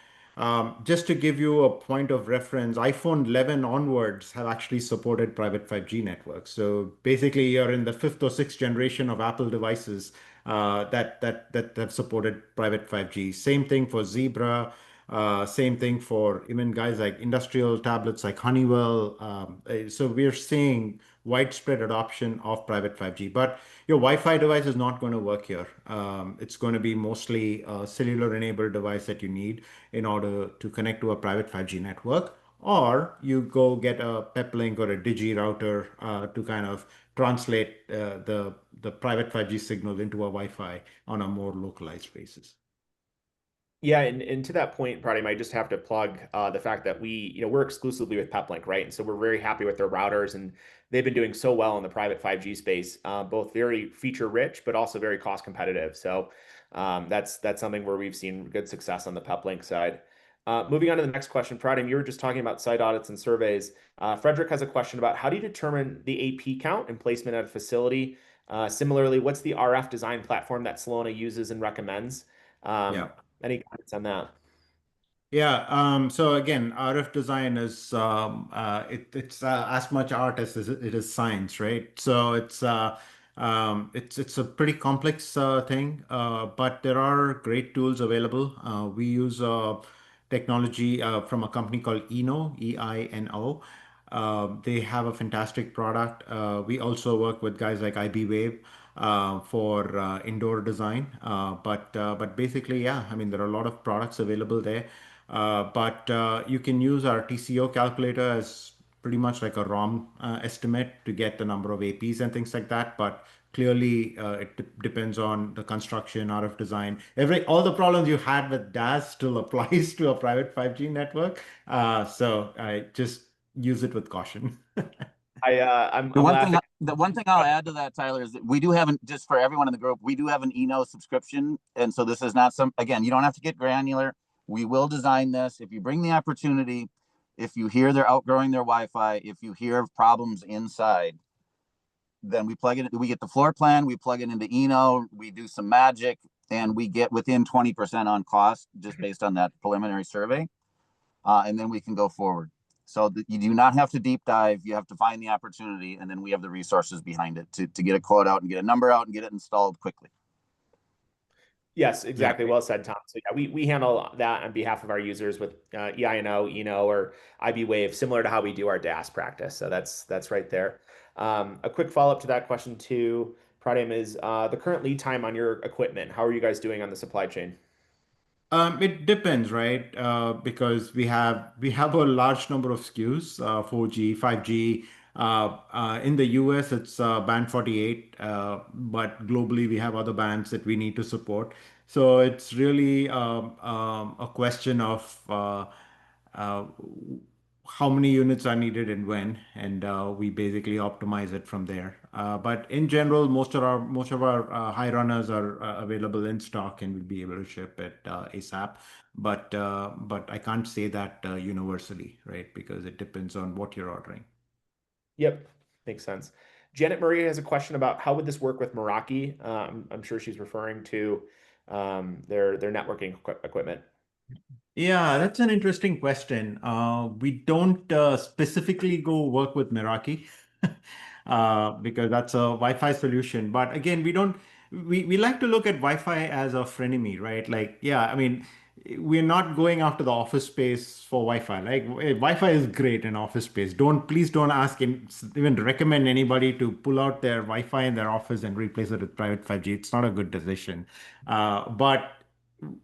just to give you a point of reference, iPhone 11 onwards have actually supported private 5G networks. So basically, you're in the fifth or sixth generation of Apple devices that have supported private 5G. Same thing for Zebra. Same thing for even guys like industrial tablets like Honeywell. So we're seeing widespread adoption of private 5G, but your Wi-Fi device is not going to work here. It's going to be mostly a cellular enabled device that you need in order to connect to a private 5G network or you go get a peplink or a digi router to kind of translate the private 5G signal into a Wi-Fi on a more localized basis. Yeah, and to that point, Pratim, I just have to plug the fact that we're exclusively with Peplink, right? And so we're very happy with their routers, and they've been doing so well in the private 5G space, both very feature rich, but also very cost competitive. So that's something where we've seen good success on the Peplink side. Moving on to the next question, Pratim, you were just talking about site audits and surveys. Frederick has a question about how do you determine the AP count and placement at a facility? Similarly, what's the RF design platform that Celona uses and recommends? Yeah. Any comments on that? Yeah, so again, RF design is it's as much art as it is science, right? So it's a pretty complex thing, but there are great tools available. We use technology from a company called Eno, EINO. They have a fantastic product. We also work with guys like IB for indoor design. But basically, yeah, I mean, there are a lot of products available there. But you can use our TCO calculator as pretty much like a ROM estimate to get the number of APs and things like that. But clearly, it depends on the construction, RF design. All the problems you had with DAS still applies to a private 5G network. So I just use it with caution. I'm laughing. The one thing I'll add to that, Tyler, is that we do have just for everyone in the group, we do have an Eno subscription, and so this is not again, you don't have to get granular. We will design this if you bring the opportunity. If you hear they're outgrowing their Wi-Fi, if you hear of problems inside, then we plug it. We get the floor plan, we plug it into Eno, we do some magic, and we get within 20% on cost just based on that preliminary survey, and then we can go forward. So you do not have to deep dive. You have to find the opportunity, and then we have the resources behind it to get a quote out and get a number out and get it installed quickly. Yes, exactly. Yeah. Well said, Tom. So yeah, we handle that on behalf of our users with EINO, Eno, or IB similar to how we do our DAS practice. So that's right there. A quick follow-up to that question too, Pratim, is the current lead time on your equipment. How are you guys doing on the supply chain? It depends, right? Because we have a large number of SKUs, 4G, 5G. In the US, it's band 48, but globally we have other bands that we need to support. So it's really a question of uh, how many units are needed and when, and we basically optimize it from there. But in general, most of our high runners are available in stock and we'll be able to ship it ASAP. But I can't say that universally, right? Because it depends on what you're ordering. Yep, makes sense. Janet Murray has a question about how would this work with Meraki? I'm sure she's referring to their networking equipment. Yeah, that's an interesting question. We don't specifically go work with Meraki because that's a Wi-Fi solution. But again, we like to look at Wi-Fi as a frenemy, right? Like, yeah, I mean, we're not going after the office space for Wi-Fi. Like, Wi-Fi is great in office space. Please don't ask even recommend anybody to pull out their Wi-Fi in their office and replace it with private 5G. It's not a good decision. But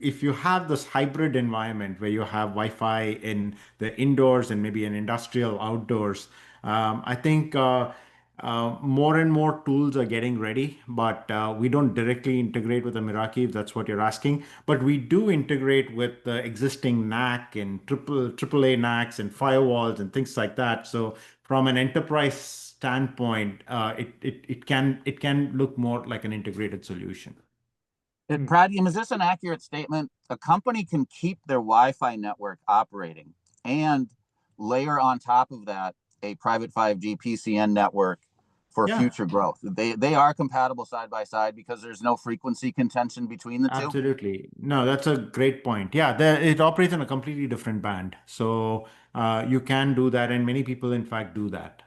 if you have this hybrid environment where you have Wi-Fi in the indoors and maybe an industrial outdoors, I think more and more tools are getting ready, but we don't directly integrate with the Meraki if that's what you're asking. But we do integrate with the existing NAC and AAA NACs and firewalls and things like that. So from an enterprise standpoint, it can look more like an integrated solution. Pradyum, is this an accurate statement? A company can keep their Wi-Fi network operating and layer on top of that a private 5G PCN network for Yeah. future growth. They are compatible side by side because there's no frequency contention between the two. Absolutely. No, that's a great point. Yeah, it operates on a completely different band. So you can do that, and many people, in fact, do that.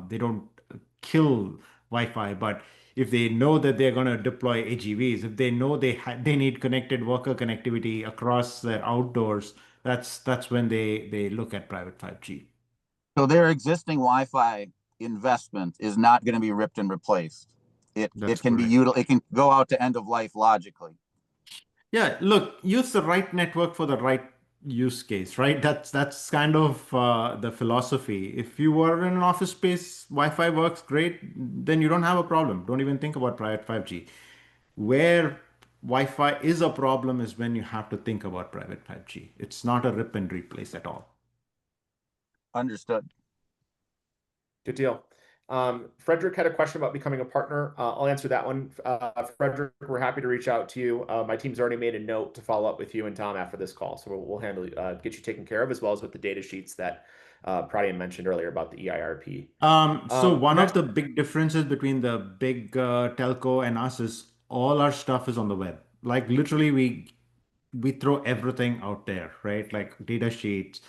They don't kill Wi-Fi, but if they know that they're going to deploy AGVs, if they know they need connected worker connectivity across their outdoors, that's when they look at private 5G. So their existing Wi-Fi investment is not going to be ripped and replaced. It That's can be correct. it can go out to end of life logically. Yeah, look, use the right network for the right use case, right? That's kind of the philosophy. If you are in an office space, Wi-Fi works great, then you don't have a problem. Don't even think about private 5G. Where Wi-Fi is a problem is when you have to think about private 5G. It's not a rip and replace at all. Understood. Good deal. Frederick had a question about becoming a partner. I'll answer that one. Frederick, we're happy to reach out to you. My team's already made a note to follow up with you and Tom after this call, so we'll handle get you taken care of, as well as with the data sheets that Pradyan mentioned earlier about the EIRP. So one of Next, the big differences between the big telco and us is all our stuff is on the web. Like literally, we throw everything out there, right? Like data sheets,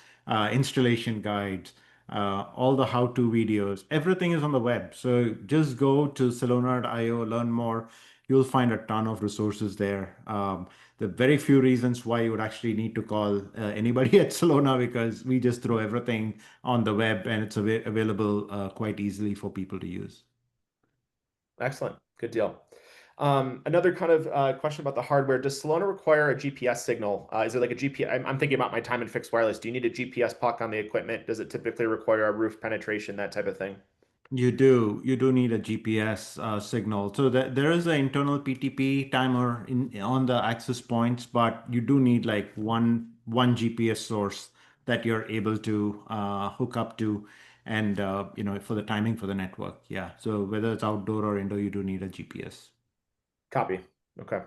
installation guides, all the how-to videos, everything is on the web. So just go to Celona.io, learn more. You'll find a ton of resources there. There are very few reasons why you would actually need to call anybody at Celona because we just throw everything on the web and it's available quite easily for people to use. excellent, good deal. Another kind of question about the hardware. Does Celona require a GPS signal? Is it like a GPS? I'm thinking about my time and fixed wireless. Do you need a GPS puck on the equipment? Does it typically require a roof penetration, that type of thing? You do need a GPS signal. So there is an internal PTP timer on the access points, but you do need like one GPS source that you're able to hook up to, and for the timing for the network. Yeah. So whether it's outdoor or indoor, you do need a GPS. Copy. Okay.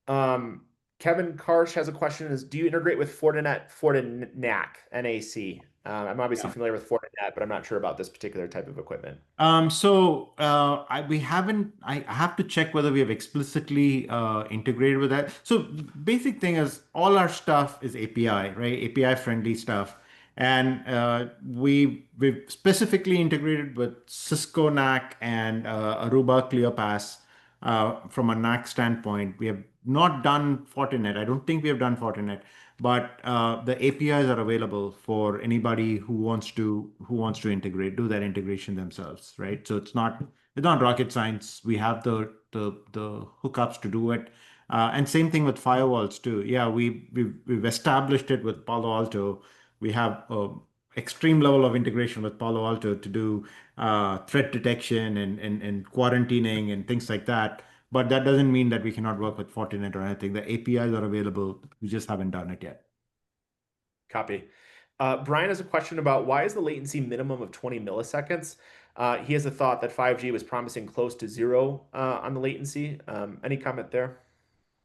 Kevin Karsh has a question: do you integrate with Fortinet, Fortinac, NAC? I'm obviously familiar with Fortinet, but I'm not sure about this particular type of equipment. We haven't. I have to check whether we have explicitly integrated with that. So basic thing is all our stuff is API, right? API friendly stuff, and we've specifically integrated with Cisco NAC and Aruba ClearPass. From a NAC standpoint, we have not done Fortinet. I don't think we have done Fortinet, but the APIs are available for anybody who wants to do that integration themselves, right? So it's not rocket science. We have the hookups to do it, and same thing with firewalls too. Yeah, we've established it with Palo Alto. We have a extreme level of integration with Palo Alto to do threat detection and quarantining and things like that. But that doesn't mean that we cannot work with Fortinet or anything. The APIs are available. We just haven't done it yet. Copy. Brian has a question about why is the latency minimum of 20 milliseconds? He has a thought that 5G was promising close to zero on the latency. Any comment there?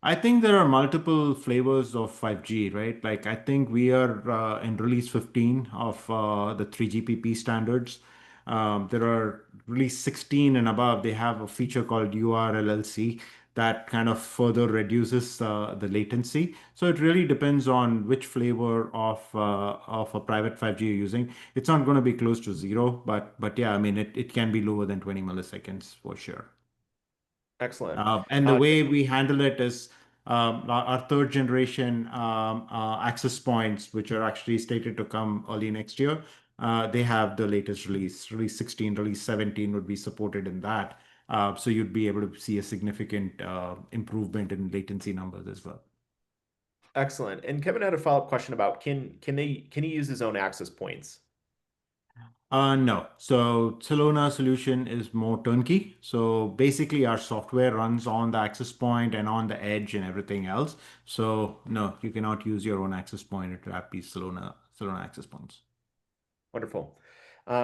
I think there are multiple flavors of 5G, right? Like I think we are in release 15 of the 3GPP standards. There are release 16 and above. They have a feature called URLLC that kind of further reduces the latency. So it really depends on which flavor of a private 5G you're using. It's not going to be close to zero, but yeah, I mean it can be lower than 20 milliseconds for sure. Excellent. And the way we handle it is our third generation access points, which are actually slated to come early next year. They have the latest release 16, release 17 would be supported in that. So you'd be able to see a significant improvement in latency numbers as well. Excellent. And Kevin had a follow-up question about can he use his own access points? No. So Celona solution is more turnkey. So basically our software runs on the access point and on the edge and everything else. So no, you cannot use your own access point. It will have to be Celona access points. Wonderful.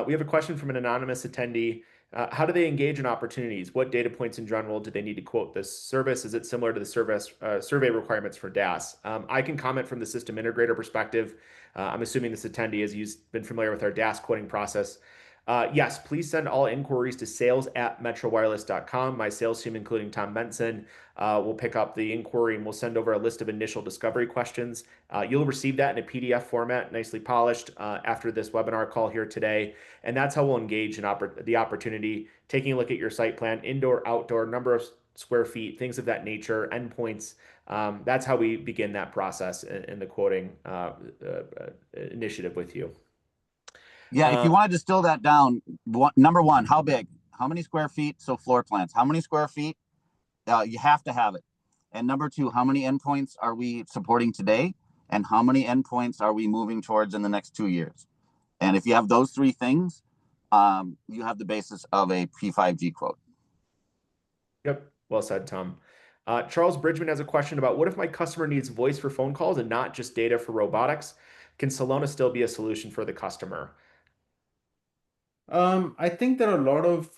We have a question from an anonymous attendee. How do they engage in opportunities? What data points in general do they need to quote this service? Is it similar to the survey requirements for DAS? I can comment from the system integrator perspective. I'm assuming this attendee has been familiar with our DAS quoting process. Yes, please send all inquiries to sales@metrowireless.com. My sales team, including Tom Benson, will pick up the inquiry and we'll send over a list of initial discovery questions. You'll receive that in a PDF format, nicely polished, after this webinar call here today. And that's how we'll engage in the opportunity, taking a look at your site plan, indoor, outdoor, number of square feet, things of that nature, endpoints. That's how we begin that process in the quoting initiative with you. Yeah, if you want to distill that down, number one, how big? How many square feet? So floor plans. How many square feet? You have to have it. And number two, how many endpoints are we supporting today? and how many endpoints are we moving towards in the next 2 years. And if you have those three things, you have the basis of a P5G quote. Yep. Well said, Tom. Charles Bridgman has a question about what if my customer needs voice for phone calls and not just data for robotics? Can Celona still be a solution for the customer? I think there are a lot of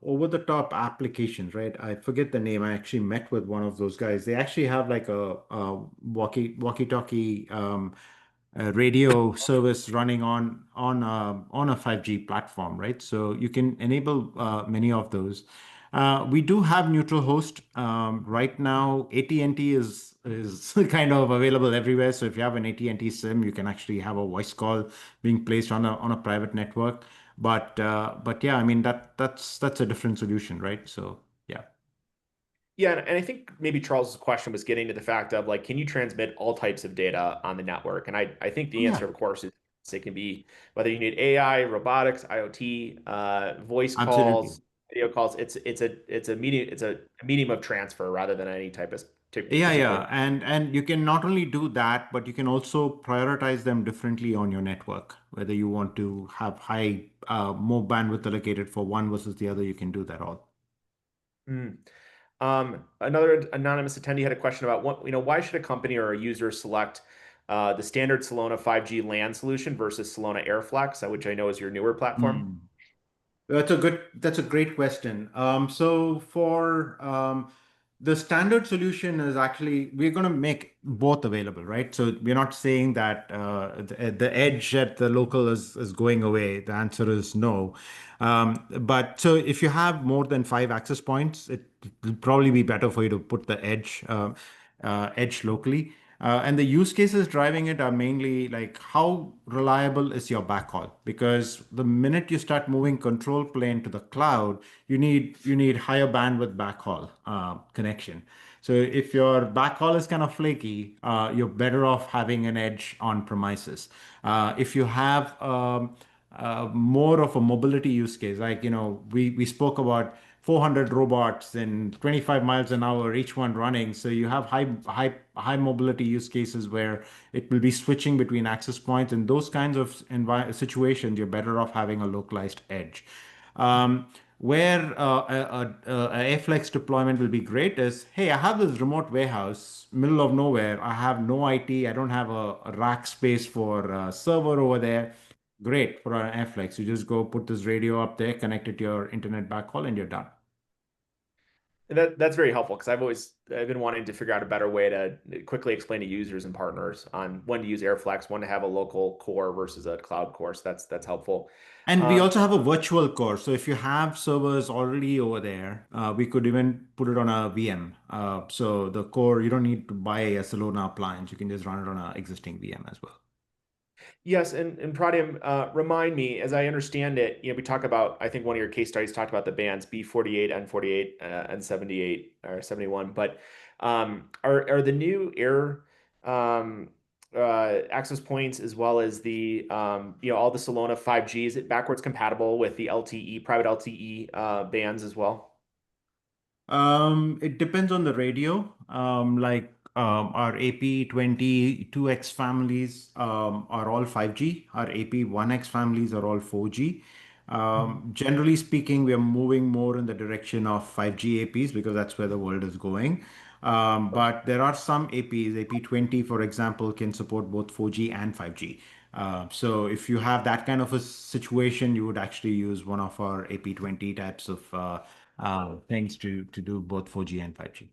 over-the-top applications, right? I forget the name. I actually met with one of those guys. They actually have like a walkie-talkie radio service running on a 5G platform, right? So you can enable many of those. We do have neutral host right now. AT&T is kind of available everywhere. So if you have an AT&T SIM, you can actually have a voice call being placed on a private network. But yeah, I mean that's a different solution, right? So yeah. Yeah, and I think maybe Charles's question was getting to the fact of like, can you transmit all types of data on the network? And I think Oh, the yeah, answer, of course, is it can be whether you need AI, robotics, IoT, voice absolutely. calls, video calls. It's a medium of transfer rather than any type of Yeah, particular. yeah. And you can not only do that, but you can also prioritize them differently on your network. Whether you want to have more bandwidth allocated for one versus the other, you can do that all. Mm. Another anonymous attendee had a question about why should a company or a user select the standard Celona 5G LAN solution versus Celona AirFlex, which I know is your newer platform? Mm. That's a great question. So for the standard solution is actually, we're going to make both available, right? So we're not saying that the edge at the local is going away. The answer is no. But so if you have more than 5 access points, it will probably be better for you to put the edge locally. And the use cases driving it are mainly like how reliable is your backhaul? Because the minute you start moving control plane to the cloud, you need higher bandwidth backhaul connection. So if your backhaul is kind of flaky, you're better off having an edge on premises. If you have more of a mobility use case, like we spoke about 400 robots and 25 miles an hour, each one running. So you have high mobility use cases where it will be switching between access points. And those kinds of situations, you're better off having a localized edge. Where a Aflex deployment will be great is, hey, I have this remote warehouse, middle of nowhere. I have no IT. I don't have a rack space for a server over there. Great for an Aflex. You just go put this radio up there, connect it to your internet backhaul, and you're done. And that's very helpful because I've been wanting to figure out a better way to quickly explain to users and partners on when to use AirFlex, when to have a local core versus a cloud core. So that's helpful. And we Um, also have a virtual core. So if you have servers already over there, we could even put it on a VM. So the core, you don't need to buy a Celona appliance. You can just run it on an existing VM as well. Yes, and Pradyum, remind me, as I understand it, we talk about, I think one of your case studies talked about the bands B48, N48, and 78 or 71, but are the new air access points as well as the all the Celona 5G, is it backwards compatible with the LTE, private LTE bands as well? It depends on the radio. Our AP20 2X families are all 5G. Our AP1X families are all 4G. Generally speaking, we are moving more in the direction of 5G APs because that's where the world is going. But there are some APs, AP20, for example, can support both 4G and 5G. So if you have that kind of a situation, you would actually use one of our AP20 types of things to do both 4G and 5G.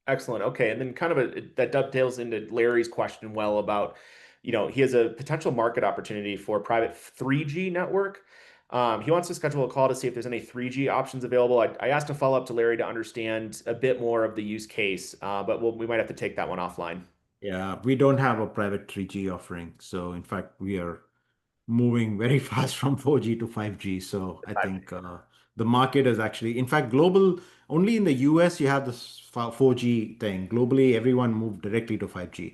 Excellent. Okay. And then kind of that dovetails into Larry's question well about, he has a potential market opportunity for private 3G network. He wants to schedule a call to see if there's any 3G options available. I asked a follow up to Larry to understand a bit more of the use case, but we might have to take that one offline. Yeah, we don't have a private 3G offering. So in fact, we are moving very fast from 4G to 5G. So I think the market is actually, in fact, global, only in the US you have this 4G thing. Globally, everyone moved directly to 5G.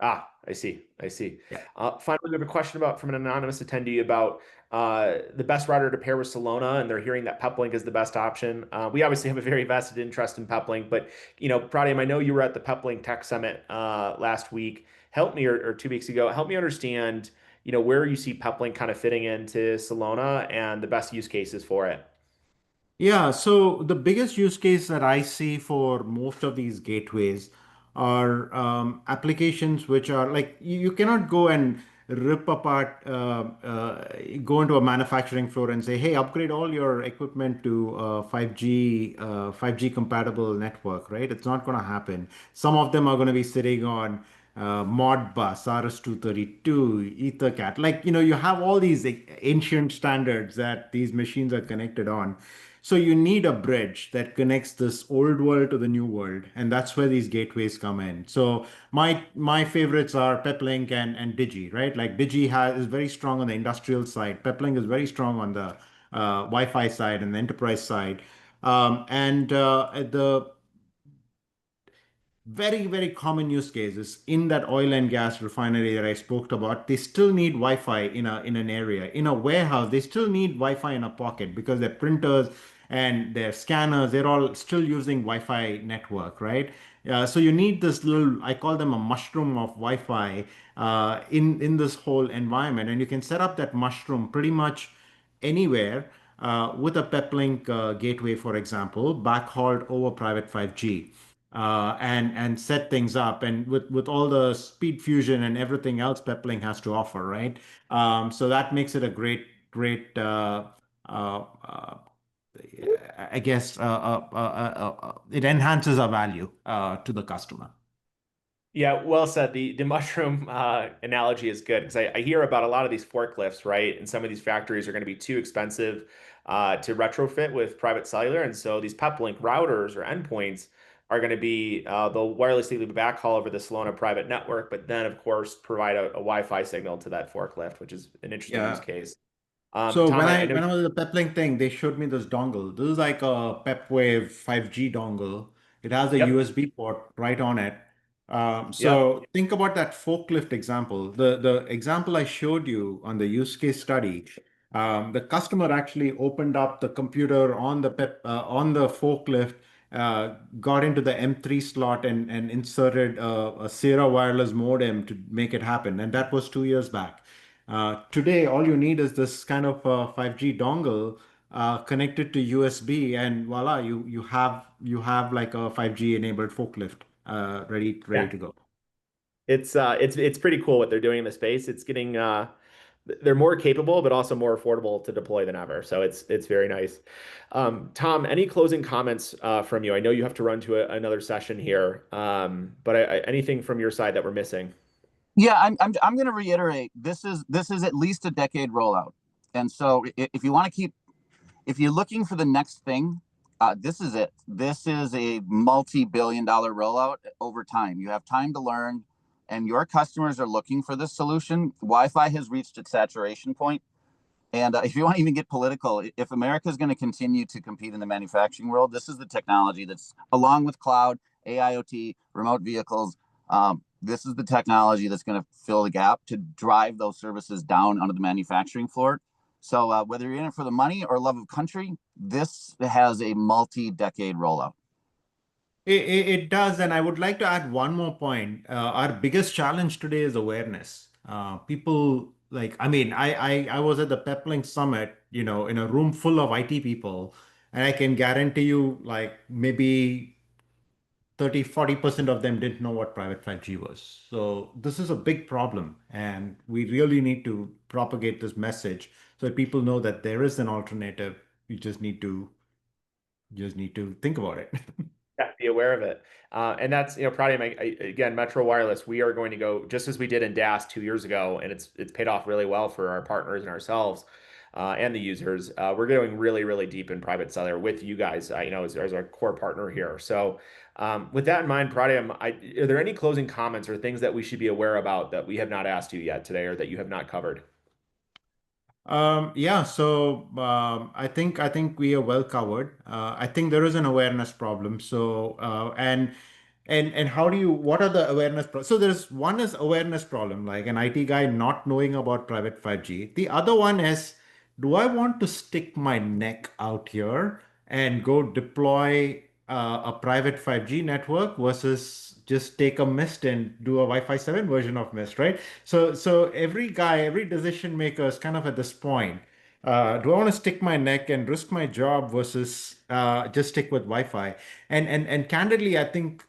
I see. I see. Yeah. Finally, we have a question about from an anonymous attendee about the best router to pair with Celona, and they're hearing that Peplink is the best option. We obviously have a very vested interest in Peplink, but Pradyum, I know you were at the Peplink Tech Summit last week. Help me, or 2 weeks ago, help me understand, where you see Peplink kind of fitting into Celona and the best use cases for it. Yeah, so the biggest use case that I see for most of these gateways are applications which are like you cannot go and rip apart, go into a manufacturing floor and say, "Hey, upgrade all your equipment to 5G compatible network," right? It's not going to happen. Some of them are going to be sitting on Modbus, RS-232, EtherCAT. Like you have all these ancient standards that these machines are connected on. So you need a bridge that connects this old world to the new world, and that's where these gateways come in. So my favorites are Peplink and Digi, right? Like Digi is very strong on the industrial side. Peplink is very strong on the Wi-Fi side and the enterprise side. And the very, very common use cases in that oil and gas refinery that I spoke about. They still need Wi-Fi in an area. In a warehouse, they still need Wi-Fi in a pocket because their printers and their scanners, they're all still using Wi-Fi network, right? So you need this little, I call them a mushroom of Wi-Fi in this whole environment. And you can set up that mushroom pretty much anywhere with a Peplink gateway, for example, backhauled over private 5G and set things up and with all the speed fusion and everything else Peplink has to offer, right? So that makes it a great uh, uh, I guess it enhances our value to the customer. Yeah, well said. The mushroom analogy is good because I hear about a lot of these forklifts, right? And some of these factories are going to be too expensive to retrofit with private cellular, and so these Peplink routers or endpoints are going to be they'll wirelessly backhaul over the Celona private network, but then of course provide a Wi-Fi signal to that forklift, which is an interesting use Yeah. case. So Tom, when I I know. when I was at the Peplink thing, they showed me this dongle. This is like a PepWave 5G dongle. It has a Yep, USB port right on it. yep, So think about that forklift example. The example I showed you on the use case study, the customer actually opened up the computer on the on the forklift, got into the M3 slot and inserted a Sierra wireless modem to make it happen. And that was 2 years back. Today, all you need is this kind of 5G dongle connected to USB, and voila, you have like a 5G enabled forklift ready yeah. to go. It's pretty cool what they're doing in the space. It's getting they're more capable, but also more affordable to deploy than ever. So it's very nice. Tom, any closing comments from you? I know you have to run to another session here, but anything from your side that we're missing? Yeah, I'm going to reiterate. This is at least a decade rollout, and so if you want to keep, if you're looking for the next thing, this is it. This is a multi-billion-dollar rollout over time. You have time to learn, and your customers are looking for this solution. Wi-Fi has reached its saturation point, and if you want to even get political, if America is going to continue to compete in the manufacturing world, this is the technology that's, along with cloud, AIoT, remote vehicles, this is the technology that's going to fill the gap to drive those services down onto the manufacturing floor. So whether you're in it for the money or love of country, this has a multi-decade rollout. It does, and I would like to add one more point. Our biggest challenge today is awareness. People like, I mean, I was at the Peplink Summit, in a room full of IT people, and I can guarantee you, like maybe 30-40% of them didn't know what private 5G was. So this is a big problem, and we really need to propagate this message so that people know that there is an alternative. You just need to think about it. Yeah, be aware of it. And that's, Prodigy, again, Metro Wireless, we are going to go just as we did in DAS 2 years ago, and it's paid off really well for our partners and ourselves and the users. We're going really, really deep in private cellular with you guys, as our core partner here. So with that in mind, Prodigy, are there any closing comments or things that we should be aware about that we have not asked you yet today or that you have not covered? Yeah, so I think we are well covered. I think there is an awareness problem. So and And how do you, what are the awareness so there's one is awareness problem, like an IT guy not knowing about private 5G. The other one is, do I want to stick my neck out here and go deploy a private 5G network versus just take a Mist and do a Wi-Fi 7 version of Mist, right? So every guy, every decision maker is kind of at this point. Do I want to stick my neck and risk my job versus just stick with Wi-Fi? And candidly, I think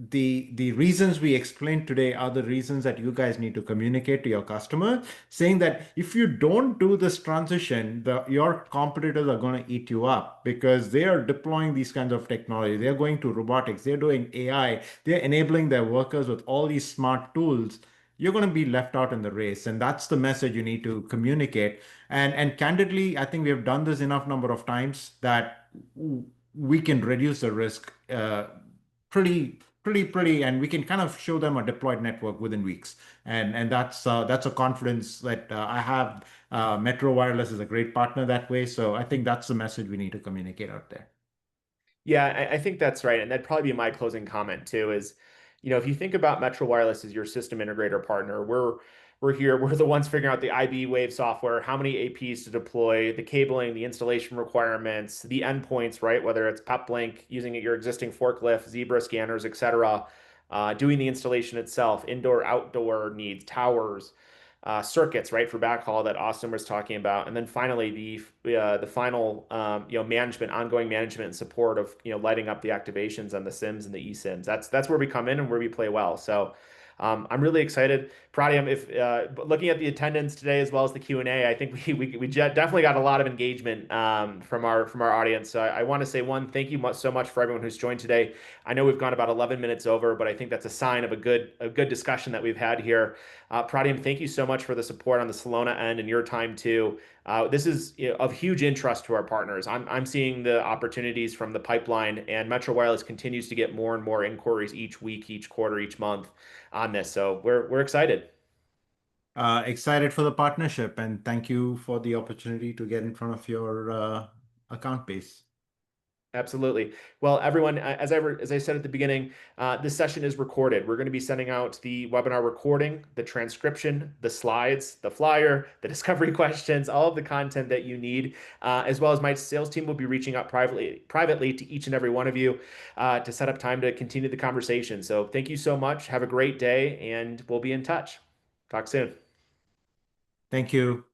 the reasons we explained today are the reasons that you guys need to communicate to your customer, saying that if you don't do this transition, your competitors are going to eat you up because they are deploying these kinds of technology. They're going to robotics, they're doing AI, they're enabling their workers with all these smart tools. You're going to be left out in the race, and that's the message you need to communicate. And candidly, I think we have done this enough number of times that we can reduce the risk pretty, and we can kind of show them a deployed network within weeks. And that's a confidence that I have. Metro Wireless is a great partner that way. So I think that's the message we need to communicate out there. Yeah, I think that's right. And that'd probably be my closing comment too, is, if you think about Metro Wireless as your system integrator partner, we're here, we're the ones figuring out the IB Wave software, how many APs to deploy, the cabling, the installation requirements, the endpoints, right? Whether it's PepLink, using your existing forklift, Zebra scanners, etc., doing the installation itself, indoor, outdoor needs, towers, circuits, right, for backhaul that Austin was talking about, and then finally the final management, ongoing management and support of lighting up the activations on the SIMs and the eSIMs. That's where we come in and where we play well. So I'm really excited. Pratiam, if looking at the attendance today as well as the Q&A, I think we definitely got a lot of engagement from our audience. So I want to say thank you so much for everyone who's joined today. I know we've gone about 11 minutes over, but I think that's a sign of a good discussion that we've had here. Pratiam, thank you so much for the support on the Celona end and your time too. This is of huge interest to our partners. I'm seeing the opportunities from the pipeline, and Metro Wireless continues to get more and more inquiries each week, each quarter, each month on this. So we're excited. Excited for the partnership, and thank you for the opportunity to get in front of your account base. Absolutely. Well, everyone, as I said at the beginning, this session is recorded. We're going to be sending out the webinar recording, the transcription, the slides, the flyer, the discovery questions, all of the content that you need, as well as my sales team will be reaching out privately to each and every one of you to set up time to continue the conversation. So thank you so much. Have a great day, and we'll be in touch. Talk soon. Thank you.